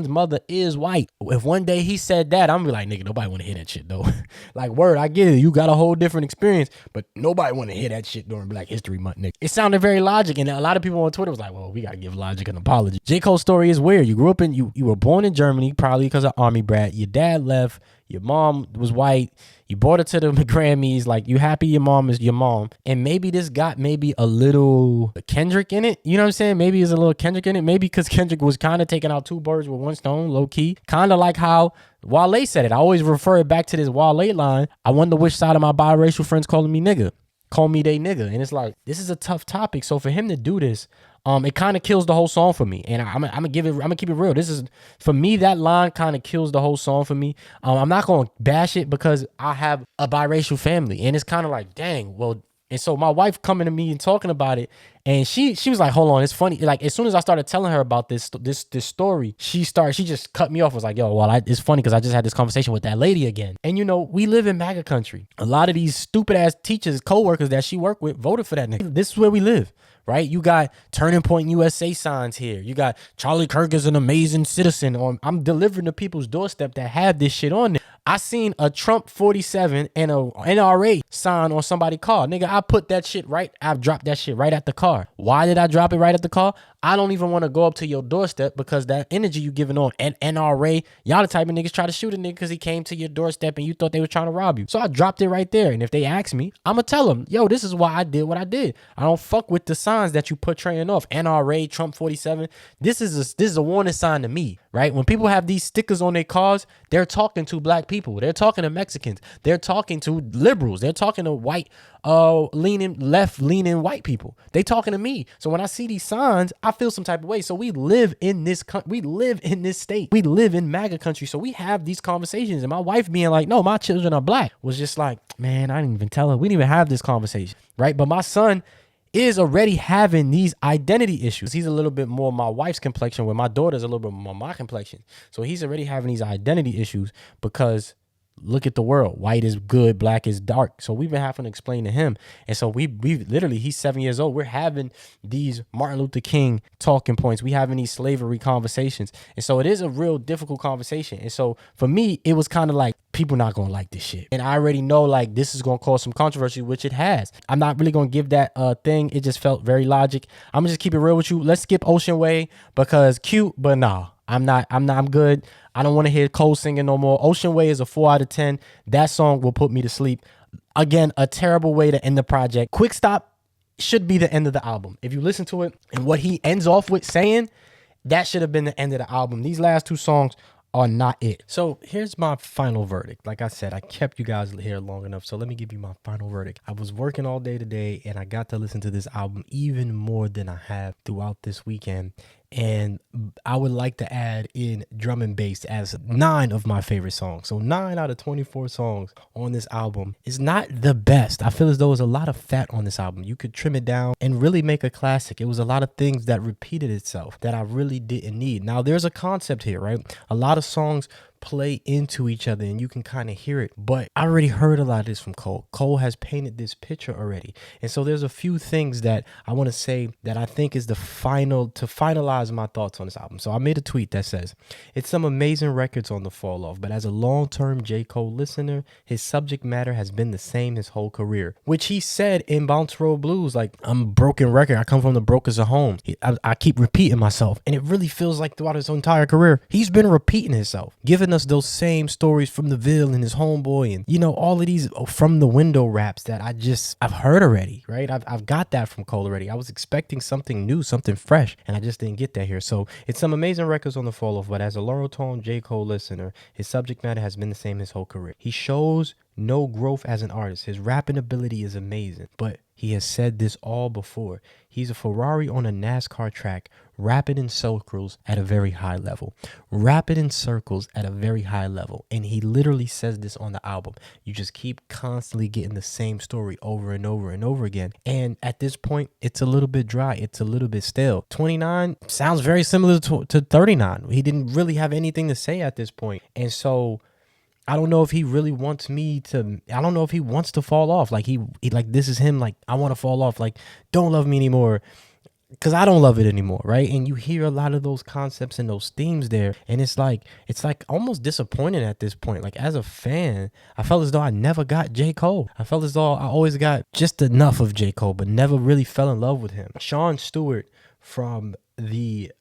mother is white. If one day he said that, I'm gonna be like, nigga, nobody want to hear that shit though. Like, word, I get it. You got a whole different experience, but nobody want to hear that shit during Black History Month, nigga. It sounded very logical. And a lot of people on Twitter was like, well, we got to give Logic an apology. J. Cole's story is weird. You grew up you were born in Germany, probably because of Army brat. Your dad left. Your mom was white. You brought her to the Grammys. Like, you happy your mom is your mom. And maybe this got maybe a little Kendrick in it. You know what I'm saying? Maybe there's a little Kendrick in it. Maybe because Kendrick was kind of taking out two birds with one stone, low key. Kind of like how Wale said it. I always refer it back to this Wale line. I wonder which side of my biracial friends calling me nigga. Call me they nigga. And it's like, this is a tough topic. So for him to do this, it kind of kills the whole song for me. And I'm gonna keep it real. This is, for me, that line kind of kills the whole song for me. I'm not gonna bash it because I have a biracial family, and it's kind of like, dang, well. And so my wife coming to me and talking about it, and she was like, hold on, it's funny. Like, as soon as I started telling her about this story, she just cut me off. Was like, yo, well, it's funny because I just had this conversation with that lady again. And you know, we live in MAGA country. A lot of these stupid ass teachers, co-workers that she worked with voted for that nigga. This is where we live. Right? You got Turning Point USA signs here. You got Charlie Kirk is an amazing citizen. Or I'm delivering to people's doorstep that have this shit on there. I seen a Trump 47 and a NRA sign on somebody's car. Nigga, I put that shit right. I've dropped that shit right at the car. Why did I drop it right at the car? I don't even want to go up to your doorstep because that energy you giving on NRA, y'all the type of niggas try to shoot a nigga because he came to your doorstep and you thought they were trying to rob you. So I dropped it right there. And if they ask me, I'm going to tell them, yo, this is why I did what I did. I don't fuck with the signs that you portraying off. NRA, Trump 47. This is a warning sign to me, right? When people have these stickers on their cars, they're talking to black people. They're talking to Mexicans. They're talking to liberals. They're talking to white, left-leaning white people. They talking to me. So when I see these signs, I feel some type of way. So we live in this we live in this state. We live in MAGA country. So we have these conversations. And my wife being like, no, my children are black, was just like, man, I didn't even tell her. We didn't even have this conversation, right? But my son is already having these identity issues. He's a little bit more my wife's complexion, where my daughter's a little bit more my complexion. So he's already having these identity issues because look at the world. White is good, black is dark. So we've been having to explain to him. And so we literally, he's 7 years old. We're having these Martin Luther King talking points. We having these slavery conversations. And so it is a real difficult conversation. And so for me, it was kind of like, people not going to like this shit. And I already know like this is going to cause some controversy, which it has. I'm not really going to give that thing. It just felt very logic. I'm going to just keep it real with you. Let's skip Ocean Way because cute, but nah. I'm good. I don't want to hear Cole singing no more. Ocean Way is a 4 out of 10. That song will put me to sleep. Again, a terrible way to end the project. Quik Stop should be the end of the album. If you listen to it and what he ends off with saying, that should have been the end of the album. These last two songs are not it. So here's my final verdict. Like I said, I kept you guys here long enough, so let me give you my final verdict. I was working all day today and I got to listen to this album even more than I have throughout this weekend. And I would like to add in drum and bass as 9 of my favorite songs. So 9 out of 24 songs on this album is not the best. I feel as though there's a lot of fat on this album. You could trim it down and really make a classic. It was a lot of things that repeated itself that I really didn't need. Now there's a concept here, right? A lot of songs play into each other and you can kind of hear it. But I already heard a lot of this from Cole. Cole has painted this picture already. And so there's a few things that I want to say that I think is to finalize my thoughts on this album. So I made a tweet that says, it's some amazing records on the fall off, but as a long-term J. Cole listener, his subject matter has been the same his whole career, which he said in Bounce Road Blues, like, I'm a broken record. I come from the brokest of home. I keep repeating myself. And it really feels like throughout his entire career, he's been repeating himself, giving us those same stories from the Ville and his homeboy and, you know, all of these from the window raps that I've heard already, right? I've got that from Cole already. I was expecting something new, something fresh, and I just didn't get that here. So it's some amazing records on the fall off, but as a lower-tone J. Cole listener, his subject matter has been the same his whole career. He shows no growth as an artist. His rapping ability is amazing, but he has said this all before. He's a Ferrari on a NASCAR track, rapping in circles at a very high level. Rapping in circles at a very high level. And he literally says this on the album. You just keep constantly getting the same story over and over and over again. And at this point, it's a little bit dry. It's a little bit stale. 29 sounds very similar to 39. He didn't really have anything to say at this point. And so I don't know if he really wants me to, I don't know if he wants to fall off. Like he like, this is him. Like, I want to fall off. Like, don't love me anymore. Cause I don't love it anymore. Right. And you hear a lot of those concepts and those themes there. And it's like almost disappointing at this point. Like, as a fan, I felt as though I never got J. Cole. I felt as though I always got just enough of J. Cole, but never really fell in love with him. Sean Stewart from the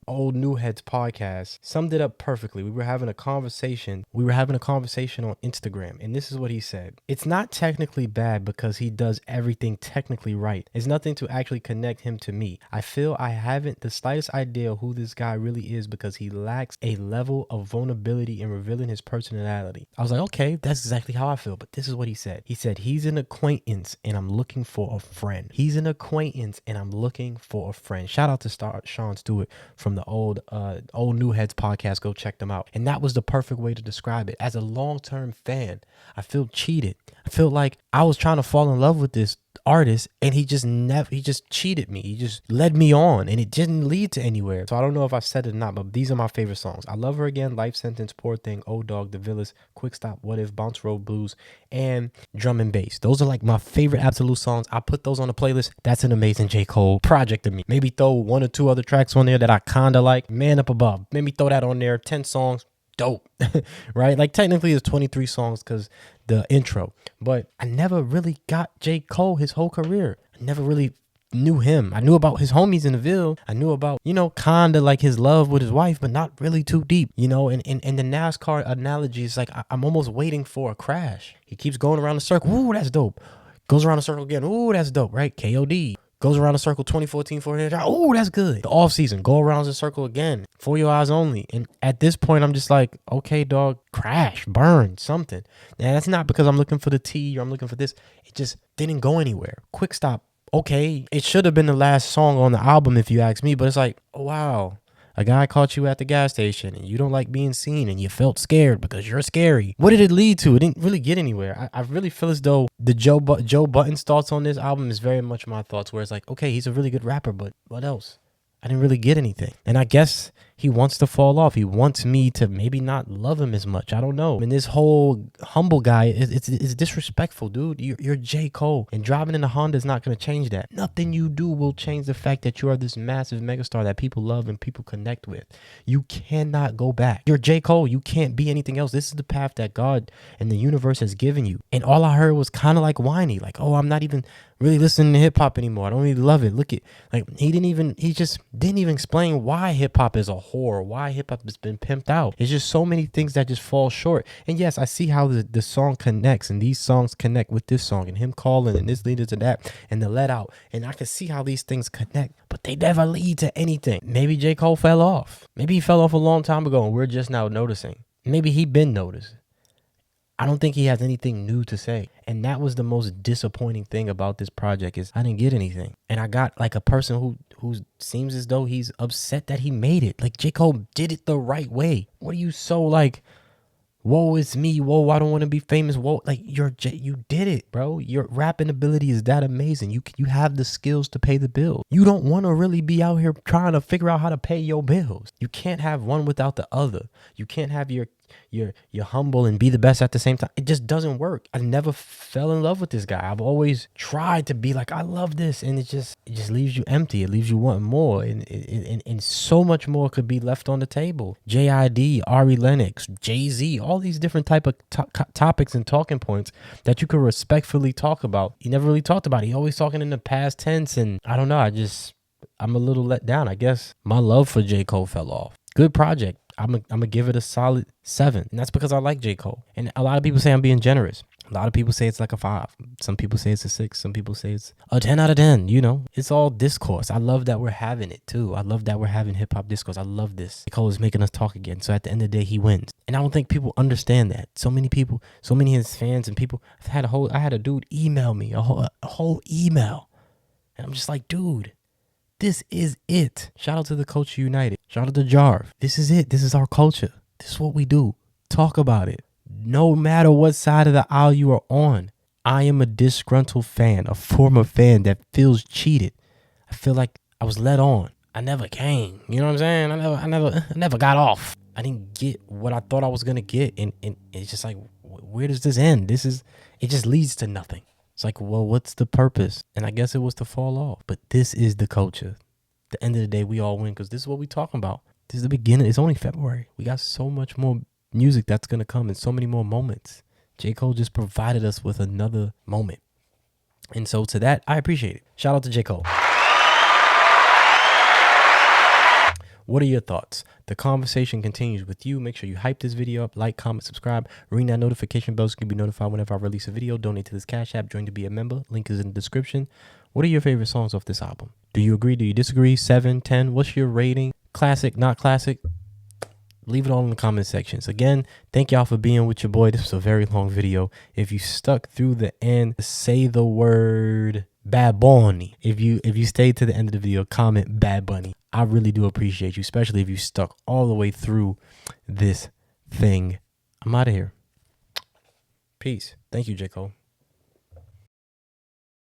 Old New Heads podcast summed it up perfectly. We were having a conversation on Instagram, and this is what he said: it's not technically bad because he does everything technically right. It's nothing to actually connect him to me. I feel I haven't the slightest idea who this guy really is because he lacks a level of vulnerability in revealing his personality. I was like, okay, that's exactly how I feel. But this is what he said. He said, he's an acquaintance and I'm looking for a friend. He's an acquaintance and I'm looking for a friend. Shout out to Sean Stewart from the Old New Heads podcast. Go check them out. And that was the perfect way to describe it. As a long-term fan, I feel cheated. I feel like I was trying to fall in love with this artist and he just cheated me. He just led me on and it didn't lead to anywhere. So I don't know if I said it or not, but these are my favorite songs. I Love Her Again, Life Sentence, Poor Thing, Old Dog, The Villest, Quik Stop, What If, Bounce Road Blues, and Drum and Bass. Those are like my favorite absolute songs. I put those on the playlist. That's an amazing J. Cole project to me. Maybe throw one or two other tracks on there that I kinda like. Man Up Above. Maybe throw that on there. 10 songs. Dope. Right? Like, technically it's 23 songs because the intro, but I never really got J. Cole his whole career. I never really knew him. I knew about his homies in the Ville. I knew about, you know, kinda like his love with his wife, but not really too deep, you know. And the NASCAR analogy is like, I'm almost waiting for a crash. He keeps going around the circle. Ooh, that's dope. Goes around the circle again. Ooh, that's dope, right? KOD. Goes around the circle 2014 for oh, that's good. The off season, go around the circle again. For Your Eyes Only. And at this point, I'm just like, okay, dog, crash, burn, something. And that's not because I'm looking for the T or I'm looking for this. It just didn't go anywhere. Quik Stop. Okay, it should have been the last song on the album if you ask me, but it's like, oh, wow. A guy caught you at the gas station and you don't like being seen and you felt scared because you're scary. What did it lead to? It didn't really get anywhere. I really feel as though the Joe Budden's thoughts on this album is very much my thoughts, where it's like, okay, he's a really good rapper, but what else? I didn't really get anything. And I guess he wants to fall off. He wants me to maybe not love him as much. I don't know. And this whole humble guy, it's disrespectful, dude. You're J. Cole. And driving in a Honda is not going to change that. Nothing you do will change the fact that you are this massive megastar that people love and people connect with. You cannot go back. You're J. Cole. You can't be anything else. This is the path that God and the universe has given you. And all I heard was kind of like whiny. Like, oh, I'm not even really listening to hip hop anymore. I don't really love it. Look at, like, he just didn't even explain why hip hop is a whore, why hip hop has been pimped out. It's just so many things that just fall short. And yes, I see how the song connects, and these songs connect with this song, and him calling, and this leads to that, and the let out. And I can see how these things connect, but they never lead to anything. Maybe J. Cole fell off. Maybe he fell off a long time ago, and we're just now noticing. Maybe he been noticed. I don't think he has anything new to say. And that was the most disappointing thing about this project, is I didn't get anything. And I got like a person who seems as though he's upset that he made it. Like, J. Cole did it the right way. What are you so like, whoa, it's me. Whoa, I don't want to be famous. Whoa, like, you did it, bro. Your rapping ability is that amazing. You have the skills to pay the bills. You don't want to really be out here trying to figure out how to pay your bills. You can't have one without the other. You can't have your you're humble and be the best at the same time. It just doesn't work. I never fell in love with this guy. I've always tried to be like, I love this, and it just leaves you empty. It leaves you wanting more, and so much more could be left on the table. JID, Ari Lennox, Jay-Z, all these different type of topics and talking points that you could respectfully talk about. He never really talked about it. He always talking in the past tense, and I don't know. I'm a little let down. I guess my love for J. Cole fell off. Good project. I'm gonna give it a solid 7. And that's because I like J. Cole. And a lot of people say I'm being generous. A lot of people say it's like a 5. Some people say it's a 6. Some people say it's a 10 out of 10. You know, it's all discourse. I love that we're having it too. I love that we're having hip hop discourse. I love this. J. Cole is making us talk again. So at the end of the day, he wins. And I don't think people understand that. So many people, so many of his fans and people, I had a dude email me, a whole email. And I'm just like, dude, this is it. Shout out to the Culture United. Shout out to Jarv. This is it. This is our culture. This is what we do. Talk about it. No matter what side of the aisle you are on. I am a disgruntled fan, a former fan that feels cheated. I feel like I was let on. I never came. You know what I'm saying? I never got off. I didn't get what I thought I was gonna get. And it's just like, where does this end? It just leads to nothing. It's like, well, what's the purpose? And I guess it was to fall off. But this is the culture. At the end of the day, we all win because this is what we're talking about. This is the beginning. It's only February. We got so much more music that's going to come and so many more moments. J. Cole just provided us with another moment. And so to that, I appreciate it. Shout out to J. Cole. What are your thoughts? The conversation continues with you. Make sure you hype this video up, like, comment, subscribe, ring that notification bell so you can be notified whenever I release a video. Donate to this Cash App, join to be a member. Link is in the description. What are your favorite songs off this album? Do you agree? Do you disagree? 7, 10? What's your rating? Classic, not classic? Leave it all in the comment sections. Again, thank y'all for being with your boy. This was a very long video. If you stuck through the end, say the word Bad Bunny. If you stayed to the end of the video, comment Bad Bunny. I really do appreciate you, especially if you stuck all the way through this thing. I'm out of here. Peace. Thank you, J. Cole.